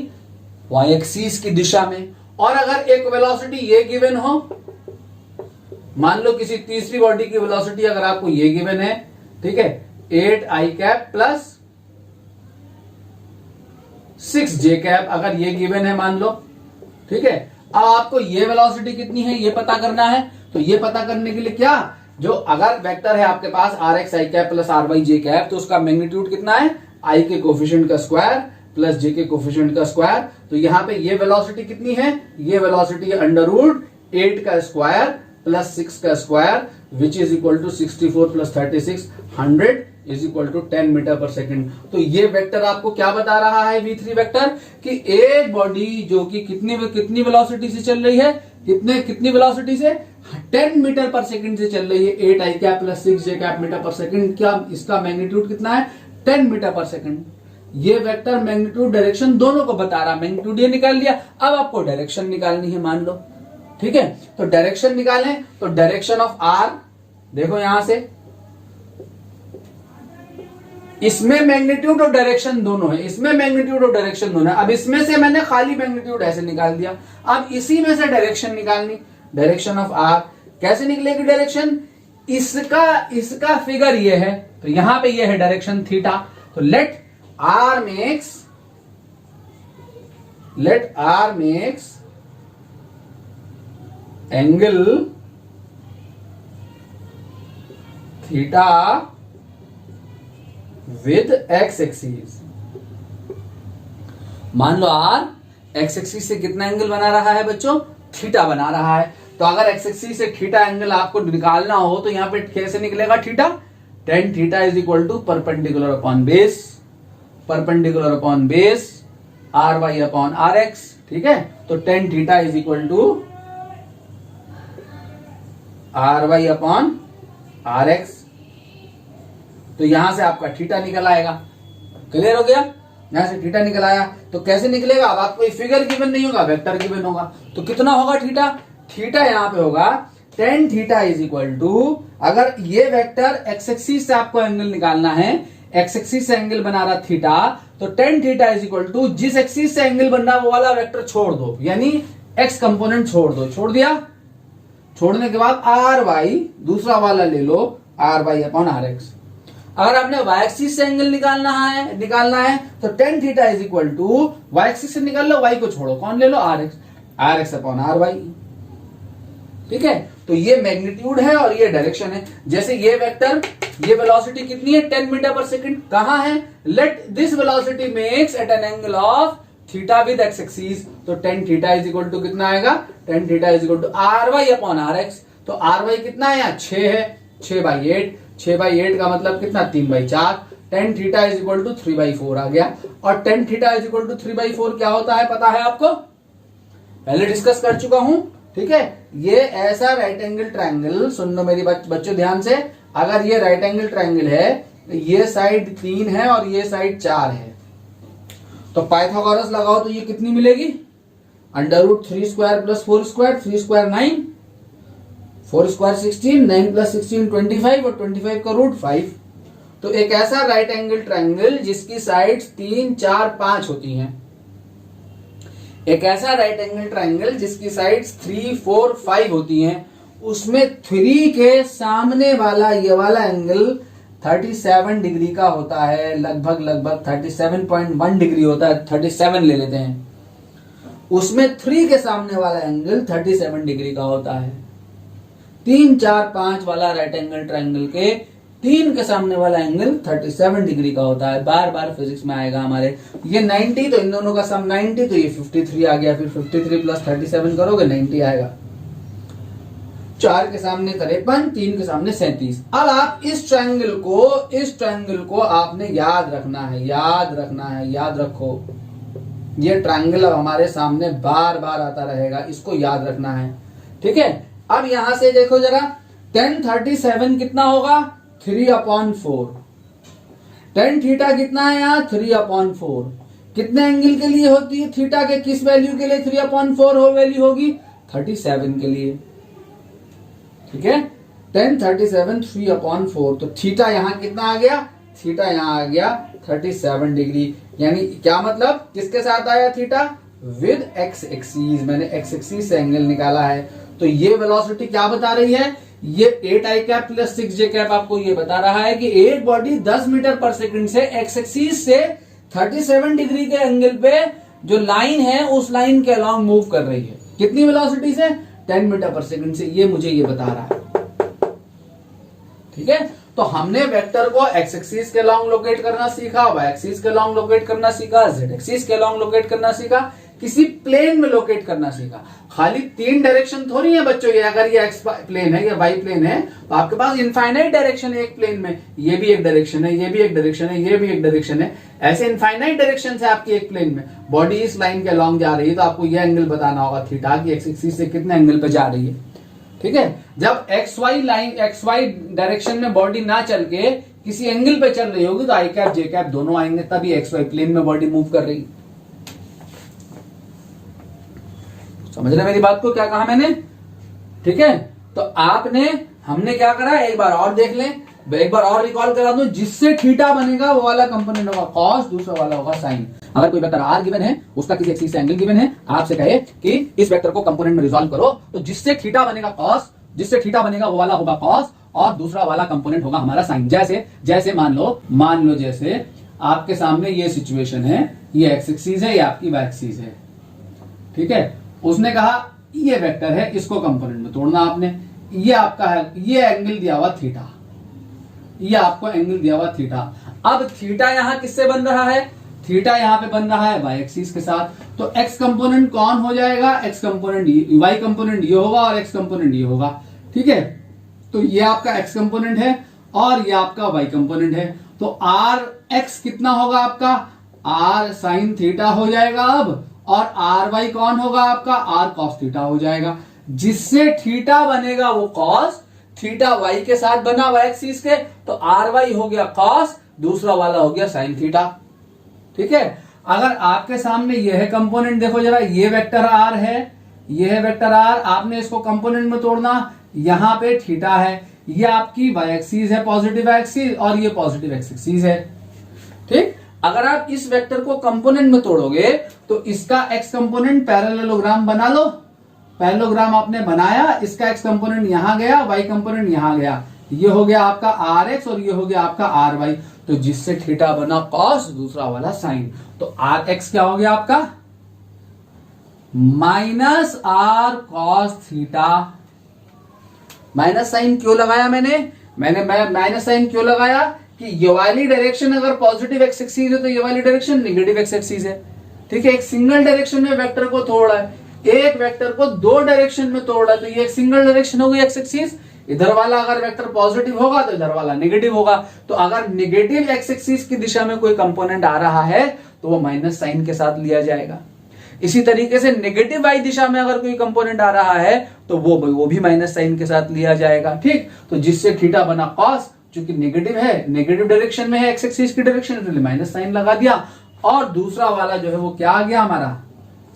y एक्सिस की दिशा में। और अगर एक वेलोसिटी ये गिवन हो, मान लो किसी तीसरी बॉडी की वेलोसिटी अगर आपको ये गिवन है, ठीक है, 8i cap plus 6j cap, अगर ये गिवन है मान लो, ठीक है। अब आपको ये वेलोसिटी कितनी है ये पता करना है, तो ये पता करने के लिए क्या, जो अगर वेक्टर है आपके पास R X I cap plus are Y J cap, तो उसका मैग्नीट्यूड कितना है, आई के कोफिशिएंट का स्क्वायर प्लस जे के कोफिशिएंट का स्क्वायर। तो यहाँ पे ये वेलोसिटी कितनी है, ये वेलोसिटी अंडर रूट 8 का स्क्वायर प्लस 6 का square which is equal to 64 प्लस 36 100 इज इक्वल टू 10 मीटर पर सेकंड। तो ये वेक्टर आपको क्या बता रहा है, v3 वेक्टर, कि एक बॉडी जो कि कितनी वेलोसिटी से चल रही है, कितनी वेलोसिटी से, 10 मीटर पर सेकंड से चल रही है। 8i cap plus 6j cap metre पर सेकंड, क्या इसका मैग्नीट्यूड कितना है, 10 मीटर पर सेकंड। ये वेक्टर मैग्नीट्यूड डायरेक्शन दोनों को बता रहा, मैग्नीट्यूड ये निकाल लिया। अब आपको डायरेक्शन निकालनी है मान लो, ठीक है। तो डायरेक्शन निकालें, तो डायरेक्शन ऑफ आर देखो यहां से, इसमें मैग्नीट्यूड और डायरेक्शन दोनों है, इसमें मैग्नीट्यूड और डायरेक्शन दोनों है। अब इसमें से मैंने खाली मैग्नीट्यूड ऐसे निकाल दिया, अब इसी में से डायरेक्शन निकालनी, डायरेक्शन ऑफ आर कैसे निकलेगी डायरेक्शन, इसका फिगर ये है, तो यहां पे ये है डायरेक्शन थीटा। तो let r makes angle theta with x axis. मान लो आर एक्स एक्सिस से कितना एंगल बना रहा है बच्चों, थीटा बना रहा है। तो अगर एक्स एक्सिस से थीटा एंगल आपको निकालना हो तो यहां पे कैसे निकलेगा theta, tan theta is equal to perpendicular upon base r Y upon are x, ठीक है। तो tan theta is equal to r Y upon are x. तो यहां से आपका थीटा निकल आएगा, क्लियर हो गया, यहां से थीटा निकल आया। तो कैसे निकलेगा, अब आपको फिगर गिवन नहीं होगा, वेक्टर गिवन होगा। तो कितना होगा थीटा, थीटा यहां पे होगा tan theta is equal to, अगर ये वेक्टर एक्स एक्सिस से आपको एंगल निकालना है, एक्स एक्सिस से एंगल बना रहा थीटा, तो tan theta is equal to जिस एक्सिस से एंगल बन रहा वो वाला वेक्टर छोड़ दो, यानी एक्स कंपोनेंट छोड़ दो, छोड़ दिया, छोड़ने के बाद आर वाई दूसरा वाला ले लो, R Y upon are X. अगर आपने y एक्सिस से एंगल निकालना है तो tan theta is equal to y axis से निकाल लो, y को छोड़ो, कौन ले लो, rx अपॉन ry। ठीक है, तो ये मैग्नीट्यूड है और ये डायरेक्शन है। जैसे ये वेक्टर, ये वेलोसिटी कितनी है, 10 मीटर पर सेकंड, कहां है, let this velocity makes at an angle of theta with x axis, तो tan theta is equal to कितना आएगा, tan theta is equal to ry upon rx। तो ry कितना है, यहाँ 6 है, 6/8, 6/8 का मतलब कितना, 3/4, tan theta is equal to 3/4 आ गया। और tan theta is equal to 3/4 क्या होता है पता है आपको, पहले डिस्कस कर चुका हूं। ठीक है, ये ऐसा राइट एंगल ट्रायंगल, सुन लो मेरी बच्चों ध्यान से, अगर ये राइट एंगल ट्रायंगल है, ये साइड 3 है और ये साइड 4 है, तो पाइथागोरस लगाओ तो ये कितनी मिलेगी, √3 square plus 4 square, 3 square 9, 4 square 16, 9 plus 16 25 और 25 का √5। तो एक ऐसा राइट एंगल ट्रायंगल जिसकी साइड्स 3, 4, 5 होती हैं, एक ऐसा राइट एंगल ट्रायंगल जिसकी साइड्स 3, 4, 5 होती हैं, उसमें 3 के सामने वाला ये वाला एंगल 37 डिग्री का होता है, लगभग 37.1 डिग्री होता है, 37 ले लेते हैं, उसमें 3 के सामने वाला एंगल 37 डिग्री का होता है। 3, 4, 5 वाला राइट एंगल ट्रायंगल के 3 के सामने वाला एंगल 37 डिग्री का होता है। बार बार फिजिक्स में आएगा हमारे, ये 90, तो इन दोनों का सम 90, तो ये 53 आ गया, फिर 53 प्लस 37 करोगे 90 आएगा। 4 के सामने 53, 3 के सामने 37। अब आप इस ट्रायंगल को आपने याद रखना है, याद रखो, ये ट्रायंगल अब हमारे सामने बार बार आता रहेगा, इसको याद रखना है। ठीक है, अब यहां से देखो जरा, tan 37 कितना होगा, 3/4, tan थीटा कितना है यहाँ, 3/4, कितने एंगल के लिए होती है, थीटा के किस वैल्यू के लिए 3/4 हो वैल्यू होगी, 37 के लिए। ठीक है, tan 37 3/4, तो थीटा यहाँ कितना आ गया, थीटा यहाँ आ गया 37 डिग्री, यानी क्या मतलब, किसके साथ आया थीटा, विद एक्स एक्सिस, मैंने एक्स एक्सिस से एंगल निकाला है। तो ये वेलोसिटी क्या बता रही है, ये 8i cap plus 6j cap आपको ये बता रहा है कि एक बॉडी 10 मीटर पर सेकंड से एक्स एक्सिस से 37 डिग्री के एंगल पे जो लाइन है उस लाइन के अलोंग मूव कर रही है, कितनी वेलोसिटी से, 10 मीटर पर सेकंड से, ये मुझे ये बता रहा है। ठीक है, तो हमने वेक्टर को एक्स एक्सिस के अलोंग लोकेट करना सीखा, वाई एक्सिस के अलोंग लोकेट करना सीखा, जेड एक्सिस के अलोंग लोकेट करना सीखा, किसी प्लेन में लोकेट करना सीखा। खाली 3 डायरेक्शन थोड़ी है बच्चों, ये अगर ये एक्स प्लेन है या वाई प्लेन है तो आपके पास इनफाइनाइट डायरेक्शन है एक प्लेन में, ये भी एक डायरेक्शन है, ये भी एक डायरेक्शन है, ये भी एक डायरेक्शन है, ऐसे इनफाइनाइट डायरेक्शन है आपकी एक प्लेन में। बॉडी इस लाइन के अलोंग जा रही है तो आपको ये एंगल बताना होगा थीटा की एक्स एक्सिस से कितने एंगल पे जा रही है। ठीक है, जब एक्स वाई डायरेक्शन में बॉडी ना चल के किसी एंगल पे चल रही होगी तो आई कैप जे कैप दोनों आएंगे, तभी एक्स वाई प्लेन में बॉडी मूव कर रही है। समझ रहे मेरी बात को, क्या कहा मैंने। ठीक है, तो हमने क्या करा, एक बार और देख लें, एक बार और रिकॉल करा दूं, जिससे थीटा बनेगा वो वाला कंपोनेंट होगा कॉस, दूसरा वाला होगा साइन। अगर कोई वेक्टर आर गिवन है, उसका किसी एक्सिस से एंगल गिवन है, आपसे कहे कि इस वेक्टर को कंपोनेंट में रिजॉल्व करो, तो जिससे थीटा बनेगा कॉस, जिससे थीटा बनेगा वो वाला होगा कॉस, और दूसरा वाला कंपोनेंट होगा हमारा साइन। जैसे मान लो जैसे आपके सामने ये सिचुएशन है, ये एक्स एक्सिस है, ये आपकी वाई एक्सिस है। ठीक है, उसने कहा ये वेक्टर है, इसको कंपोनेंट में तोड़ना आपने, ये आपका है, ये एंगल दिया हुआ थीटा, ये आपको एंगल दिया हुआ थीटा। अब थीटा यहां किससे बन रहा है, थीटा यहां पे बन रहा है वाई एक्सिस के साथ, तो एक्स कंपोनेंट कौन हो जाएगा, एक्स कंपोनेंट वाई कंपोनेंट ये होगा और एक्स कंपोनेंट ये होगा। ठीक है, तो ये आपका एक्स कंपोनेंट है और ये आपका वाई कंपोनेंट है, तो आर एक्स कितना होगा आपका, आर साइन थीटा हो जाएगा अब, और आर वाई कौन होगा आपका, आर कॉस थीटा हो जाएगा, जिससे थीटा बनेगा वो कॉस, थीटा वाई के साथ बना वाई एक्सिस के, तो आर वाई हो गया कॉस, दूसरा वाला हो गया साइन थीटा। ठीक है, अगर आपके सामने यह है कंपोनेंट, देखो जरा, ये वेक्टर आर है, ये है वेक्टर आर, आपने इसको कंपोनेंट में तोड़ना, यहां पे थीटा है, ये आपकी वाई एक्सिस है, पॉजिटिव एक्सिस, और ये पॉजिटिव एक्स एक्सिस है। ठीक, अगर आप इस वेक्टर को कंपोनेंट में तोड़ोगे तो इसका एक्स कंपोनेंट पैरेललोग्राम बना लो, पैरेललोग्राम आपने बनाया, इसका एक्स कंपोनेंट यहां गया, वाई कंपोनेंट यहां गया, ये हो गया आपका आर एक्स और ये हो गया आपका आर वाई, तो जिससे थीटा बना कॉस, दूसरा वाला साइन। तो आर एक्स क्या हो गया आपका minus r cos theta. Minus sine क्यों लगाया मैंने माइनस साइन क्यों लगाया कि ये वाली डायरेक्शन अगर पॉजिटिव एक्स एक्सिस है तो ये वाली डायरेक्शन नेगेटिव एक्स एक्सिस है। ठीक है, एक सिंगल डायरेक्शन में वेक्टर को तोड़ा है, एक वेक्टर को दो डायरेक्शन में तोड़ा है, तो ये एक सिंगल डायरेक्शन हो गई एक्स एक्सिस। इधर वाला अगर वेक्टर पॉजिटिव होगा तो इधर वाला नेगेटिव होगा। तो अगर नेगेटिव एक्स एक्सिस की दिशा में कोई कंपोनेंट आ रहा है तो वो माइनस साइन के साथ लिया जाएगा। इसी तरीके से नेगेटिव वाई दिशा में अगर कोई कंपोनेंट आ रहा है तो वो भी माइनस साइन के साथ लिया जाएगा। ठीक, तो जिससे थीटा बना कॉस, चूंकि नेगेटिव है, नेगेटिव डायरेक्शन में है एक्स एक्सिस की डायरेक्शन, इसलिए माइनस साइन लगा दिया। और दूसरा वाला जो है वो क्या आ गया हमारा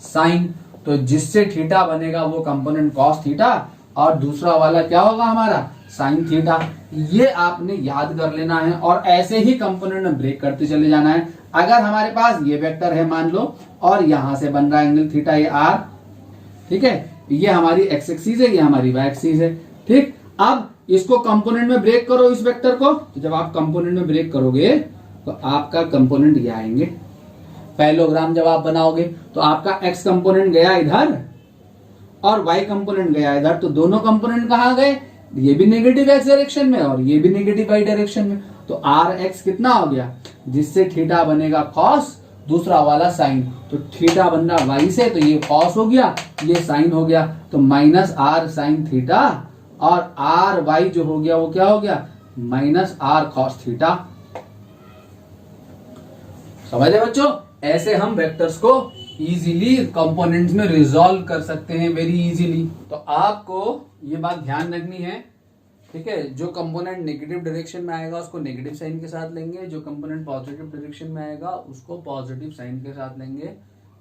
साइन, तो जिससे थीटा बनेगा वो कंपोनेंट कॉस थीटा और दूसरा वाला क्या होगा हमारा साइन थीटा। ये आपने याद कर लेना है और ऐसे ही कंपोनेंट में ब्रेक करते चले जाना है। अगर हमारे पास ये वेक्टर है मान लो और यहां से बन रहा है एंगल थीटा, ये आर, ठीक है, ये हमारी एक्स एक्सिस है, ये हमारी वाई एक्सिस है। ठीक, अब इसको कंपोनेंट में ब्रेक करो इस वेक्टर को, तो जब आप कंपोनेंट में ब्रेक करोगे तो आपका कंपोनेंट ये आएंगे। पैरेललोग्राम जब आप बनाओगे तो आपका एक्स कंपोनेंट गया इधर और वाई कंपोनेंट गया इधर, तो दोनों कंपोनेंट कहां गए, ये भी नेगेटिव एक्स डायरेक्शन में और ये भी नेगेटिव वाई डायरेक्शन में। तो आर एक्स कितना हो गया, जिससे थीटा बनेगा कॉस, दूसरा वाला साइन। तो थीटा बन रहा वाई से, तो ये कॉस हो गया, ये साइन हो गया, तो माइनस आर साइन थीटा और आर वाई जो हो गया वो क्या हो गया माइनस आर कॉस थीटा। समझे बच्चों, ऐसे हम वेक्टर्स को इजीली कंपोनेंट्स में रिजॉल्व कर सकते हैं, वेरी इजीली। तो आपको ये बात ध्यान रखनी है, ठीक है, जो कंपोनेंट नेगेटिव डायरेक्शन में आएगा उसको नेगेटिव साइन के साथ लेंगे, जो कंपोनेंट पॉजिटिव डायरेक्शन में आएगा उसको पॉजिटिव साइन के साथ लेंगे,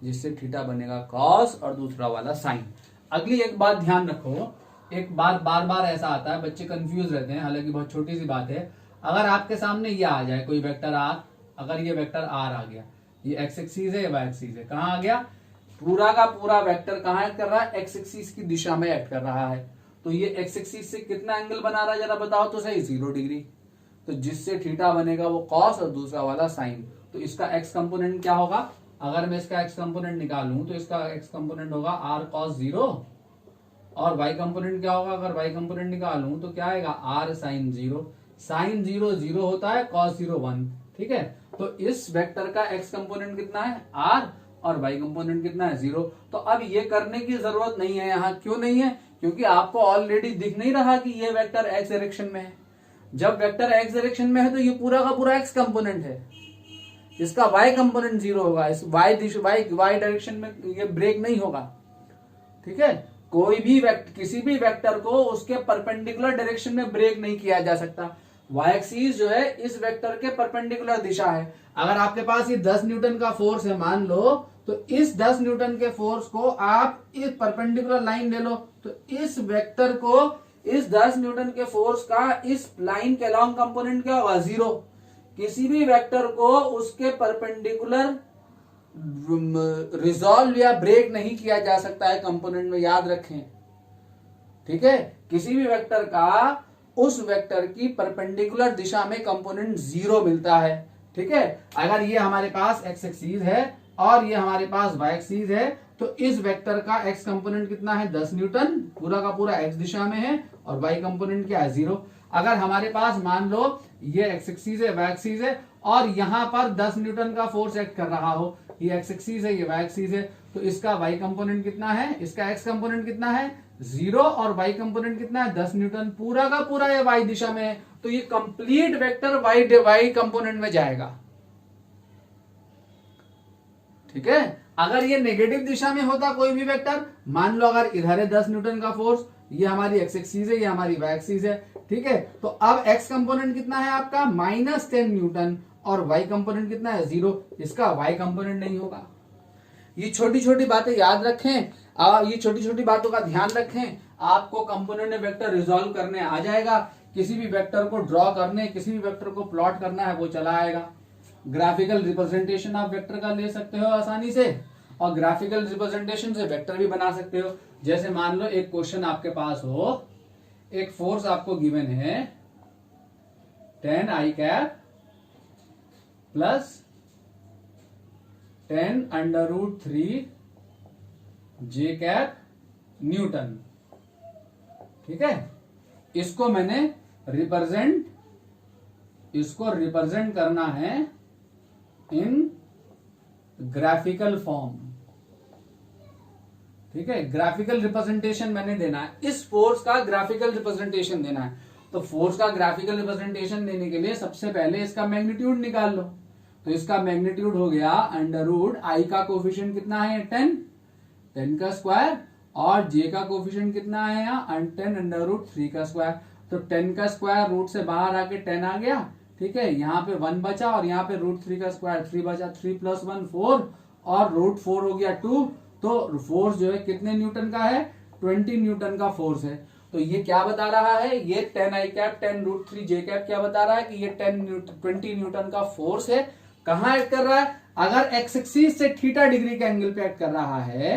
जिससे थीटा बनेगा कॉस और दूसरा वाला साइन। अगली एक बात ध्यान रखो, एक बात बार बार ऐसा आता है, बच्चे कंफ्यूज रहते हैं, हालांकि बहुत छोटी सी बात है। अगर आपके सामने ये आ जाए कोई वेक्टर आर, अगर ये वेक्टर आर आ गया, ये एक्स एक्सिस है, वाई एक्सिस है, कहां आ गया, पूरा का पूरा वेक्टर कहां एक्ट कर रहा है, एक्स एक्सिस की दिशा में एक्ट कर रहा है। तो ये एक्स एक्सिस से कितना एंगल बना रहा है जरा बताओ तो सही, 0 डिग्री। तो जिससे थीटा बनेगा वो कॉस और दूसरा वाला साइन। तो इसका एक्स कंपोनेंट क्या होगा, अगर मैं इसका एक्स कंपोनेंट निकालूं तो इसका एक्स कंपोनेंट होगा आर कॉस 0 और वाई कंपोनेंट क्या होगा, अगर वाई कंपोनेंट निकालूं तो क्या आएगा आर साइन 0। साइन 0 0 होता है, कॉस 0 1। ठीक है, तो इस वेक्टर का एक्स कंपोनेंट कितना है आर और वाई कंपोनेंट कितना है 0। तो अब ये करने की जरूरत नहीं है यहाँ, क्यों नहीं है, क्योंकि आपको ऑलरेडी दिख नहीं रहा कि ये वेक्टर एक्स डायरेक्शन में है। जब वेक्टर एक्स डायरेक्शन में है तो ये पूरा का पूरा एक्स कंपोनेंट है, इसका वाई कंपोनेंट 0 होगा, इस वाई डायरेक्शन में ये ब्रेक नहीं होगा। ठीक है, कोई भी किसी भी वेक्टर को उसके परपेंडिकुलर डायरेक्शन में ब्रेक नहीं किया जा सकता। वाई एक्सिस जो है इस वेक्टर के परपेंडिकुलर दिशा है। अगर आपके पास ये 10 न्यूटन का फोर्स है मान लो, तो इस 10 न्यूटन के फोर्स को आप इस परपेंडिकुलर लाइन ले लो, तो इस वेक्टर को इस 10 न्यूटन के फोर्स का इस लाइन के अलोंग कंपोनेंट क्या होगा 0। किसी भी वेक्टर को उसके परपेंडिकुलर रिजॉल्व या ब्रेक नहीं किया जा सकता है कंपोनेंट में, याद रखें। ठीक है, किसी भी वेक्टर का उस वेक्टर की परपेंडिकुलर दिशा में कंपोनेंट 0 मिलता है। ठीक है, अगर ये हमारे पास एक्स एक्सिस है और ये हमारे पास वाई एक्सिस है, तो इस वेक्टर का एक्स कंपोनेंट कितना है 10 न्यूटन, पूरा का पूरा एक्स दिशा में है, और वाई कंपोनेंट क्या है 0। अगर हमारे पास मान लो ये एक्स एक्सिस है, वाई एक्सिस है और यहां पर 10 न्यूटन का फोर्स एक्ट कर रहा हो, ये एक्स एक्सिस है, ये वाई एक्सिस है, तो इसका वाई कंपोनेंट कितना है, इसका एक्स कंपोनेंट कितना है 0 और वाई कंपोनेंट कितना है 10 न्यूटन, पूरा का पूरा ये वाई दिशा में है, तो ये कंप्लीट वेक्टर वाई कंपोनेंट में जाएगा। ठीक है, अगर ये नेगेटिव दिशा में होता कोई भी वेक्टर, मान लो अगर इधर है 10 न्यूटन का फोर्स, ये हमारी एक्स एक्सिस है, ये हमारी वाई एक्सिस है। ठीक है, तो अब एक्स कंपोनेंट कितना है आपका -10 न्यूटन और वाई कंपोनेंट कितना है 0, इसका वाई कंपोनेंट नहीं होगा। ये छोटी छोटी बातें याद रखें, ये छोटी छोटी बातों का ध्यान रखें, आपको कंपोनेंट में वेक्टर रिजॉल्व करने आ जाएगा। किसी भी वेक्टर को ड्रॉ करने, किसी भी वेक्टर को प्लॉट करना है वो चला आएगा। ग्राफिकल रिप्रेजेंटेशन आप वेक्टर का ले सकते हो आसानी से, और ग्राफिकल रिप्रेजेंटेशन से वेक्टर भी बना सकते हो। जैसे मान लो एक क्वेश्चन आपके पास हो, एक फोर्स आपको गिवन है 10 आई कैप प्लस 10 अंडर रूट 3 जे कैप न्यूटन। ठीक है, इसको मैंने रिप्रेजेंट करना है इन ग्राफिकल फॉर्म। ठीक है, ग्राफिकल रिप्रेजेंटेशन मैंने देना है, इस फोर्स का ग्राफिकल रिप्रेजेंटेशन देना है। तो फोर्स का ग्राफिकल रिप्रेजेंटेशन देने के लिए सबसे पहले इसका मैग्नीट्यूड निकाल लो। तो इसका मैग्नीट्यूड हो गया अंडर रूट आई का कोफिशिएंट कितना है 10 का स्क्वायर, और जे का कोफिशिएंट कितना है यहाँ 10 अंडर रूट 3 का स्क्वायर। तो 10 का स्क्वायर रूट से बाहर आके 10 आ गया। ठीक है, यहाँ पे 1 बचा और यहाँ पे रूट 3 का स्क्वायर 3 बचा, 3 + 1 4 और रूट 4 हो गया 2। तो फोर्स जो है कितने न्यूटन का है 20 न्यूटन का फोर्स है। तो ये क्या बता रहा है, ये 10 आई कैप 10 रूट 3 जे कैप क्या बता रहा है कि ये 20 न्यूटन का फोर्स है। कहाँ एक्ट कर रहा है, अगर एक्स एक्सिस से थीटा डिग्री के एंगल पे एक्ट कर रहा है,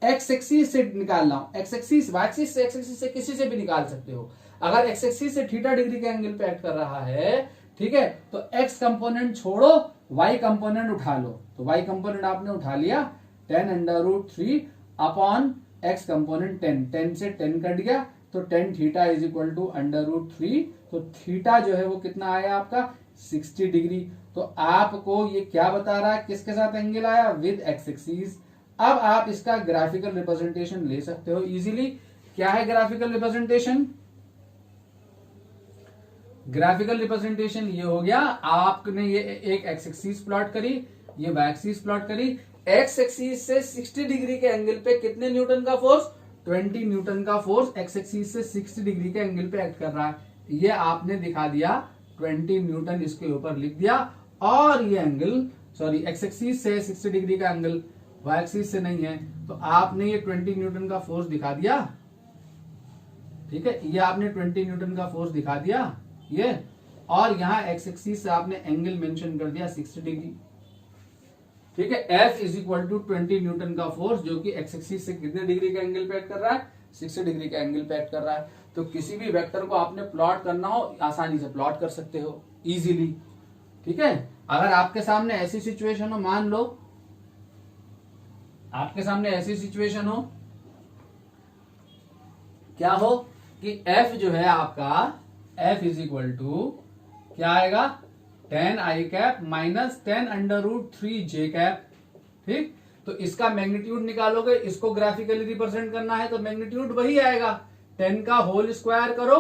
एक्स एक्सिस से निकाल रहा हूं, एक्स एक्सिस वाई एक्सिस से, एक्स एक्सिस से किसी से भी निकाल सकते हो। अगर एक्स एक्सिस से थीटा डिग्री के एंगल पे एक्ट कर रहा है, ठीक है, तो एक्स कंपोनेंट छोड़ो, वाई कंपोनेंट उठा लो। तो वाई कंपोनेंट आपने उठा लिया 10 under root 3 upon x component 10 से 10 कट गया, तो 10 theta is equal to under root 3। तो थीटा जो है वो कितना आया आपका 60 डिग्री। तो आपको ये क्या बता रहा है, किसके साथ एंगल आया, विद एक्स एक्सिस। अब आप इसका ग्राफिकल रिप्रेजेंटेशन ले सकते हो इजीली। क्या है ग्राफिकल रिप्रेजेंटेशन, ग्राफिकल रिप्रेजेंटेशन ये हो गया, आपने ये एक एक्स एक्सिस प्लॉट करी, ये वाई एक्सिस प्लॉट करी, एक्स एक्सिस से 60 डिग्री के एंगल पे कितने न्यूटन का फोर्स 20 न्यूटन का फोर्स एक्स एक्सिस से 60 डिग्री के एंगल पे एक्ट कर रहा है। ये आपने दिखा दिया 20 न्यूटन इसके ऊपर लिख दिया, और ये एंगल सॉरी एक्स एक्सिस से 60 डिग्री का एंगल वाई एक्सिस से नहीं है, तो आपने ये 20 न्यूटन का फोर्स दिखा दिया। ठीक है, ये आपने 20 न्यूटन का फोर्स दिखा दिया ये, और यहां एक्स एक्सिस से आपने एंगल मेंशन कर दिया 60 डिग्री। ठीक है, F is equal to 20 newton का फोर्स जो कि एक्स एक्सिस से कितने डिग्री का एंगल पे एक्ट कर रहा है 60 डिग्री का एंगल पे एक्ट कर रहा है। तो किसी भी वेक्टर को आपने प्लॉट करना हो आसानी से प्लॉट कर सकते हो इजीली। ठीक है, अगर आपके सामने ऐसी सिचुएशन हो, मान लो आपके सामने ऐसी सिचुएशन हो, क्या हो कि F जो है आपका F इज इक्वल टू क्या आएगा 10 आई कैप माइनस 10 अंडर रूट 3 जे कैप। ठीक, तो इसका मैग्नीट्यूड निकालोगे, इसको ग्राफिकली रिप्रेजेंट करना है, तो मैग्नीट्यूड वही आएगा 10 का होल स्क्वायर करो,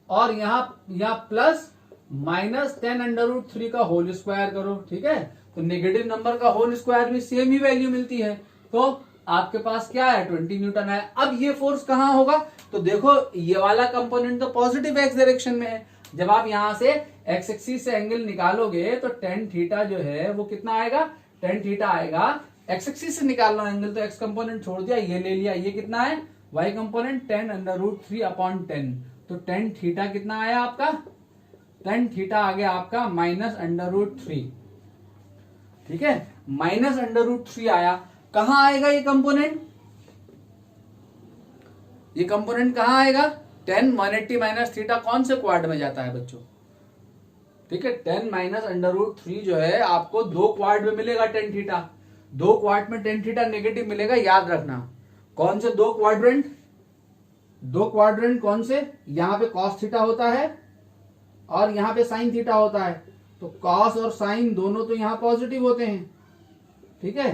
और यहां प्लस माइनस 10 अंडर रूट 3 का होल स्क्वायर करो। ठीक है, तो नेगेटिव नंबर का होल स्क्वायर भी सेम ही वैल्यू मिलती है। तो आपके पास क्या है 20 न्यूटन है। अब ये फोर्स कहां होगा, तो देखो ये वाला कंपोनेंट तो पॉजिटिव एक्स डायरेक्शन में है। जब आप यहां से एक्स एक्सिस से एंगल निकालोगे तो tan थीटा जो है वो कितना आएगा, tan थीटा आएगा, एक्स एक्सिस से निकालना एंगल तो एक्स कंपोनेंट छोड़ दिया, ये ले लिया, ये कितना है y component 10 under root 3 upon 10। तो tan थीटा कितना आया आपका, tan थीटा आ गया आपका माइनस अंडर रूट 3। ठीक है, माइनस अंडर रूट 3 आया। कहां आएगा ये कंपोनेंट, ये कंपोनेंट कहां आएगा, tan 180 माइनस थीटा कौन से क्वाड्र में जाता है बच्चों। ठीक है, 10 माइनस अंडर रूट 3 जो है आपको 2 क्वाड्र में मिलेगा tan थीटा, 2 क्वाड्र में tan थीटा नेगेटिव मिलेगा, याद रखना। कौन से 2 क्वाड्रेंट, 2 क्वाड्रेंट कौन से, यहां पे cos थीटा होता है और यहां पे sin थीटा होता है। तो cos और sin दोनों तो यहां पॉजिटिव होते हैं। ठीक है,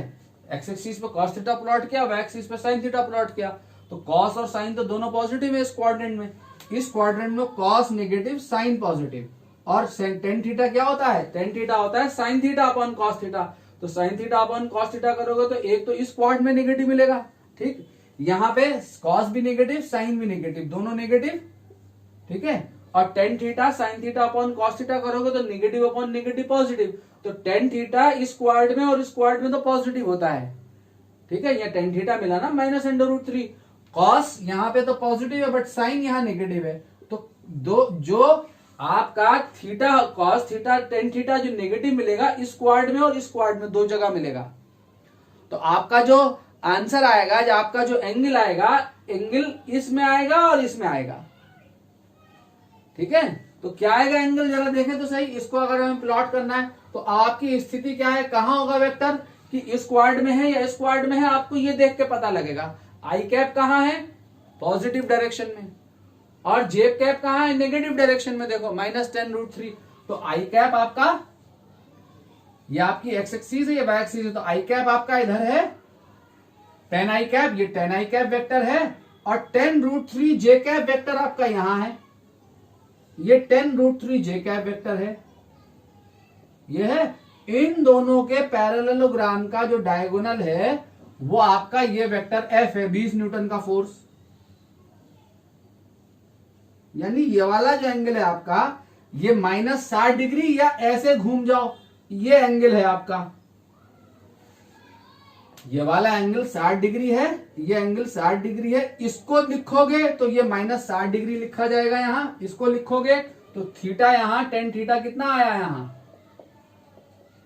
एक्स एक्सिस पे cos थीटा प्लॉट किया, वाई एक्सिस पे sin थीटा प्लॉट किया, तो cos और sin तो दोनों पॉजिटिव है इस क्वाड्रेंट में। इस क्वाड्रेंट में cos नेगेटिव sin पॉजिटिव, और tan थीटा क्या होता है, tan थीटा होता है sin theta upon cos theta. तो sin theta upon cos theta करोगे तो एक तो इस क्वाड्रेंट में नेगेटिव मिलेगा। ठीक, यहां पे cos भी नेगेटिव sin भी नेगेटिव, दोनों नेगेटिव। ठीक है, और tan theta sin theta upon cos theta करोगे तो नेगेटिव अपॉन नेगेटिव पॉजिटिव। तो tan थीटा इस क्वाड्रेंट में और इस क्वाड्रेंट में तो पॉजिटिव होता है। ठीक है, ये tan थीटा मिला ना माइनस अंडर रूट 3, cos यहाँ पे तो पॉजिटिव है बट sin यहाँ नेगेटिव है। तो दो जो आपका theta cos theta tan theta जो नेगेटिव मिलेगा इस क्वाड्रेंट में और इस क्वाड्रेंट में, 2 जगह मिलेगा। तो आपका जो आंसर आएगा, जो आपका जो एंगल आएगा, एंगल इसमें आएगा और इसमें आएगा। ठीक है, तो क्या आएगा एंगल, जरा देखें तो सही। इसको अगर हमें प्लॉट करना है तो आपकी स्थिति क्या है, कहां होगा वेक्टर, कि इस क्वाड्रेंट में है या इस क्वाड्रेंट में है, आपको ये देख के पता लगेगा। आई कैप कहां है, पॉजिटिव डायरेक्शन में, और जे कैप कहां है, नेगेटिव डायरेक्शन में। देखो -10√3, तो आई कैप आपका, ये आपकी एक्स एक्सिस है, ये वाई एक्सिस है, तो आई कैप आपका इधर है 10 आई कैप, ये 10 आई कैप वेक्टर है, और 10√3 जे कैप वेक्टर आपका यहां है, ये 10√3 जे कैप वेक्टर है, ये है। इन दोनों के पैरेललोग्राम का जो डायगोनल है वो आपका ये वेक्टर एफ है, 20 न्यूटन का फोर्स। यानी ये वाला जो एंगल है आपका, ये -60 डिग्री, या ऐसे घूम जाओ, ये एंगल है आपका, ये वाला एंगल 60 डिग्री है, ये एंगल 60 डिग्री है। इसको लिखोगे तो ये -60 डिग्री लिखा जाएगा यहां, इसको लिखोगे तो थीटा यहां tan थीटा कितना आया यहां,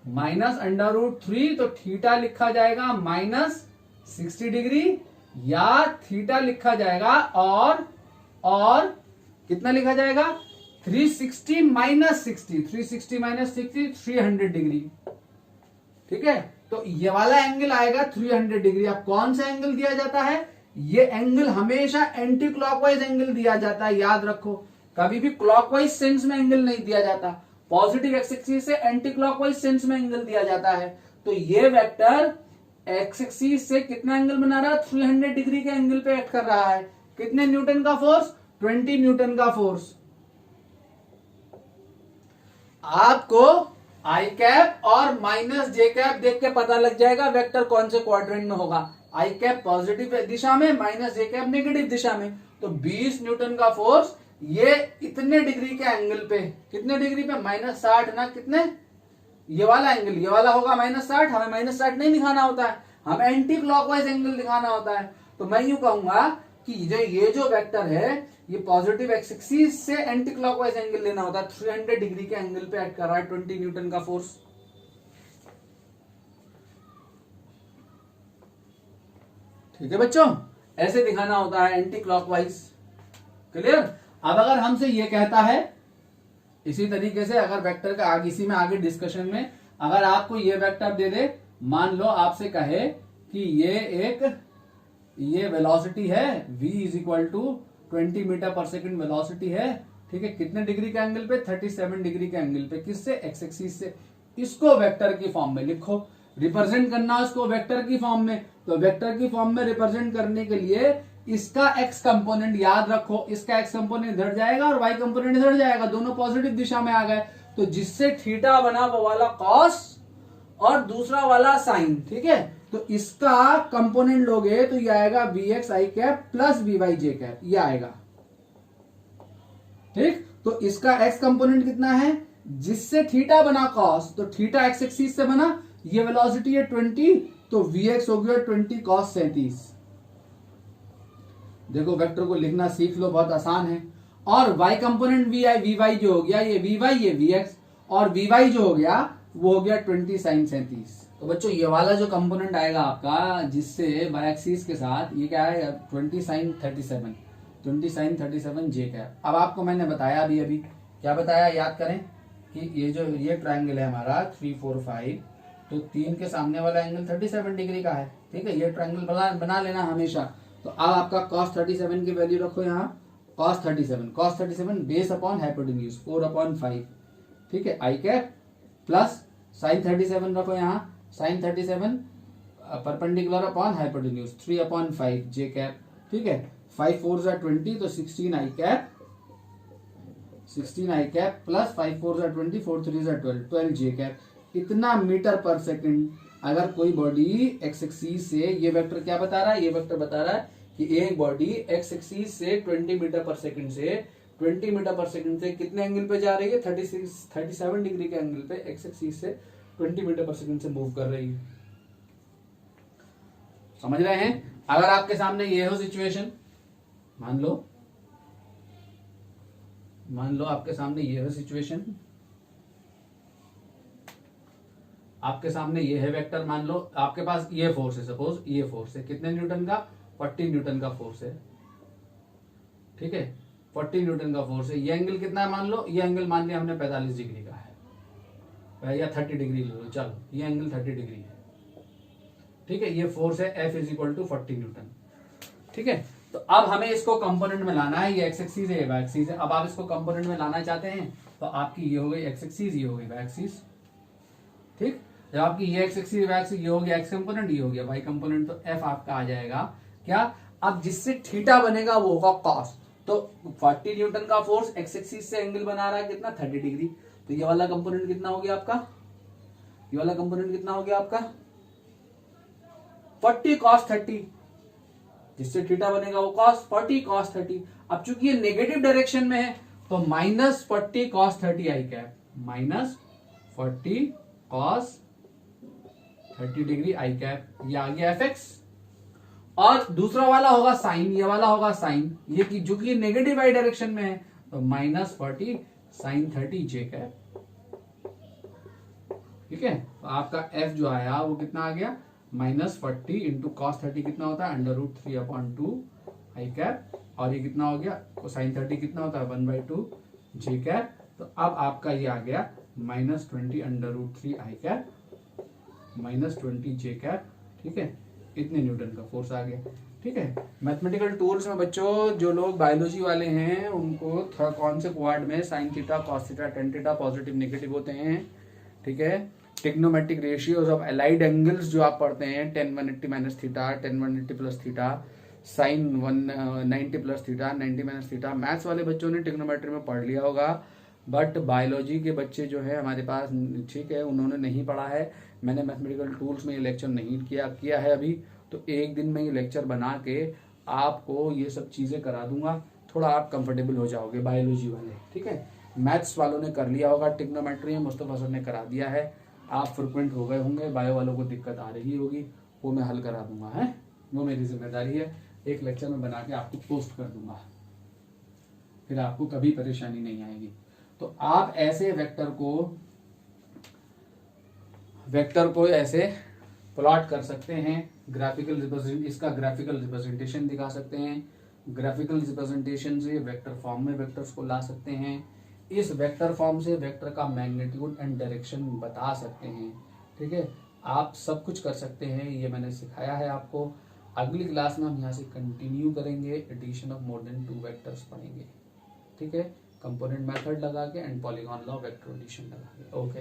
-√3, तो थीटा लिखा जाएगा -60 डिग्री, या थीटा लिखा जाएगा और कितना लिखा जाएगा, 360 -60, 360 -60 300 डिग्री। ठीक है, तो ये वाला एंगल आएगा 300 डिग्री। अब कौन सा एंगल दिया जाता है, ये एंगल हमेशा एंटी क्लॉकवाइज एंगल दिया जाता है, याद रखो। कभी भी क्लॉकवाइज सेंस में एंगल नहीं दिया जाता, पॉजिटिव एक्स एक्सिस से एंटी क्लॉकवाइज सेंस में एंगल दिया जाता है। तो ये वेक्टर एक्स एक्सिस से कितना एंगल बना रहा है, 300 डिग्री के एंगल पे एक्ट कर रहा है। कितने न्यूटन का फोर्स, 20 न्यूटन का फोर्स। आपको आई कैप और -जे कैप देख के पता लग जाएगा वेक्टर कौन से क्वाड्रेंट में होगा। आई कैप पॉजिटिव दिशा में, -जे कैप नेगेटिव दिशा में। तो 20 न्यूटन का फोर्स ये इतने डिग्री के एंगल पे, कितने डिग्री पे, -60 ना, कितने, ये वाला एंगल, ये वाला होगा -60। हमें -60 नहीं दिखाना होता है, हमें एंटी क्लॉकवाइज एंगल दिखाना होता है। तो मैं यूं कहूंगा कि ये जो वेक्टर है, ये पॉजिटिव एक्स एक्सिस से एंटी क्लॉकवाइज एंगल लेना होता है, 300 डिग्री के एंगल पे एक्ट कर रहा है 20 न्यूटन का फोर्स। ठीक है बच्चों, ऐसे दिखाना होता है एंटी क्लॉकवाइज। क्लियर। अब अगर हमसे ये कहता है, इसी तरीके से अगर वेक्टर का आगे, इसी में आगे डिस्कशन में अगर आपको ये वेक्टर दे दे, मान लो आपसे कहे कि ये वेलोसिटी है v = 20 मीटर पर सेकंड वेलोसिटी है। ठीक है, कितने डिग्री के एंगल पे, 37 डिग्री के एंगल पे, किससे, एक्स एक्सिस से। इसको वेक्टर की फॉर्म में लिखो, रिप्रेजेंट करना उसको वेक्टर की फॉर्म में। तो वेक्टर की फॉर्म में रिप्रेजेंट करने के लिए इसका एक्स कंपोनेंट याद रखो, इसका एक्स कंपोनेंट इधर जाएगा और वाई कंपोनेंट इधर जाएगा, दोनों पॉजिटिव दिशा में आ गए। तो जिससे थीटा बना वो वाला कॉस और दूसरा वाला साइन। ठीक है, तो इसका कंपोनेंट लोगे तो ये आएगा vx i cap plus vy j cap, ये आएगा। ठीक, तो इसका x कंपोनेंट कितना है, जिससे थीटा बना कॉस, तो थीटा एक्स एक्सिस से बना, ये वेलोसिटी है 20, तो vx हो गया 20 cos 37। देखो वेक्टर को लिखना सीख लो, बहुत आसान है। और y कंपोनेंट vy जो हो गया, ये vy, ये vx, और vy जो हो गया वो हो गया 20 sin 37। तो बच्चों ये वाला जो कंपोनेंट आएगा आपका, जिससे y एक्सिस के साथ, ये क्या है, 20 sin 37 j कैप। अब आपको मैंने बताया अभी क्या बताया, याद करें कि ये ट्रायंगल है हमारा 3 4 5, तो 3 के सामने वाला एंगल 37 डिग्री का है। ठीक है, ये ट्रायंगल बना लेना हमेशा। तो अब आपका cos 37 की वैल्यू रखो यहाँ, cos 37 बेस अपॉन हाइपोटेन्यूज 4/5। ठीक है, आई कैप प्लस sin 37 रखो यहाँ, sin 37 परपेंडिकुलर अपॉन हाइपोटेन्यूज 3/5 जे कैप। ठीक है, 5 4 20, तो 16 आई कैप प्लस 5 4 20, 4 3 12 जे कैप। इतना मीटर पर सेकंड। अगर कोई बॉडी एक्स एक्सिस से, ये वेक्टर क्या बता रहा है, ये वेक्टर बता रहा है कि एक बॉडी एक्स एक्सिस से 20 मीटर पर सेकंड से कितने एंगल पे जा रही है, 37 डिग्री के एंगल पे एक्स एक्सिस से 20 मीटर पर सेकंड से मूव कर रही है। समझ रहे हैं। अगर आपके सामने ये हो सिचुएशन, मान लो आपके सामने ये हो सिचुएशन, आपके सामने ये है वेक्टर, मान लो आपके पास ये फोर्स है, सपोज ये फोर्स है, कितने न्यूटन का, 40 न्यूटन का फोर्स है। ठीक है, 40 न्यूटन का फोर्स है। ये एंगल कितना है मान लो, ये एंगल मान लिया हमने 45 डिग्री का है या 30 डिग्री ले लो, चलो ये एंगल 30 डिग्री है, ठीक है। ये फोर्स है F is equal to 40 newton, ठीक है। तो अब हमें इसको कंपोनेंट में लाना है, ये एक्स एक्सिस है, ये वाई एक्सिस है। अब आप इसको कंपोनेंट में लाना चाहते हैं तो आपकी ये हो गई एक्स एक्सिस, ये हो गई वाई एक्सिस, ठीक। जब आपकी ये एक्स एक्सिस वाई एक्सिस, ये हो गया एक्स कंपोनेंट, ये हो गया वाई कंपोनेंट, तो एफ आपका आ जाएगा क्या, अब जिससे थीटा बनेगा वो होगा कॉस। तो 40 न्यूटन का फोर्स एक्स एक्सिस से एंगल बना रहा है कितना, 30 डिग्री। तो ये वाला कंपोनेंट कितना हो गया आपका, ये वाला कंपोनेंट कितना हो गया आपका 40 cos 30, जिससे थीटा बनेगा वो cos 40 cos 30। अब चूंकि ये नेगेटिव डायरेक्शन में है तो -40 cos 30 I cap, -40 cos 30 degree I cap, ये आ गया fx। और दूसरा वाला होगा साइन, ये वाला होगा साइन, ये कि जो कि नेगेटिव वाई डायरेक्शन में है तो -40 sin 30 j कैप, ठीक है। तो आपका f जो आया वो कितना आ गया, -40 इंटू कॉस 30 कितना होता है √3/2 आई कैप, और ये कितना हो गया साइन 30 कितना होता है 1/2 जे कैप। तो अब आपका ये आ गया -20 √3 आई कैप -20 जे कैप, ठीक है। इतने न्यूटन का फोर्स आ गया, ठीक है। मैथमेटिकल टूल्स में बच्चों जो लोग बायोलॉजी वाले हैं उनको कौन से क्वाड में sine theta cos theta tan theta positive negative होते हैं, ठीक है। Trigonometric ratios of allied angles जो आप पढ़ते हैं, tan 180 minus theta, tan 180 plus theta, sine 190 plus theta, 90 minus theta, maths वाले बच्चों ने ट्रिग्नोमेट्री में पढ़ लिया होगा। बट बायोलॉजी के बच्चे जो है हमारे पास, ठीक है, उन्होंने नहीं पढ़ा है। मैंने मैथमेटिकल टूल्स में ये लेक्चर नहीं किया है अभी, तो एक दिन में ये लेक्चर बना के आपको ये सब चीजें करा दूंगा, थोड़ा आप कंफर्टेबल हो जाओगे बायोलॉजी वाले, ठीक है। मैथ्स वालों ने कर लिया होगा, ट्रिग्नोमेट्री में मुस्तफा सर ने करा दिया है, आप फ्रिक्वेंट हो गए होंगे, बायो वालों को दिक्कत आ रही होगी, वो मैं हल करा दूंगा, है वो मेरी जिम्मेदारी है। एक लेक्चर में बना के आपको पोस्ट कर दूंगा, फिर आपको कभी परेशानी नहीं आएगी। तो आप ऐसे वेक्टर को ऐसे प्लॉट कर सकते हैं, ग्राफिकल रिप्रेजेंट, इसका ग्राफिकल रिप्रेजेंटेशन दिखा सकते हैं, ग्राफिकल रिप्रेजेंटेशन से वेक्टर फॉर्म में वेक्टर्स को ला सकते हैं, इस वेक्टर फॉर्म से वेक्टर का मैग्नीट्यूड एंड डायरेक्शन बता सकते हैं, ठीक है। आप सब कुछ कर सकते हैं, ये मैंने सिखाया है आपको। अगली क्लास में हम यहाँ से कंटिन्यू करेंगे, addition of more than 2 vectors पढ़ेंगे, ठीक है, कंपोनेंट मेथड लगा के and polygon law vector addition लगा के। ओके।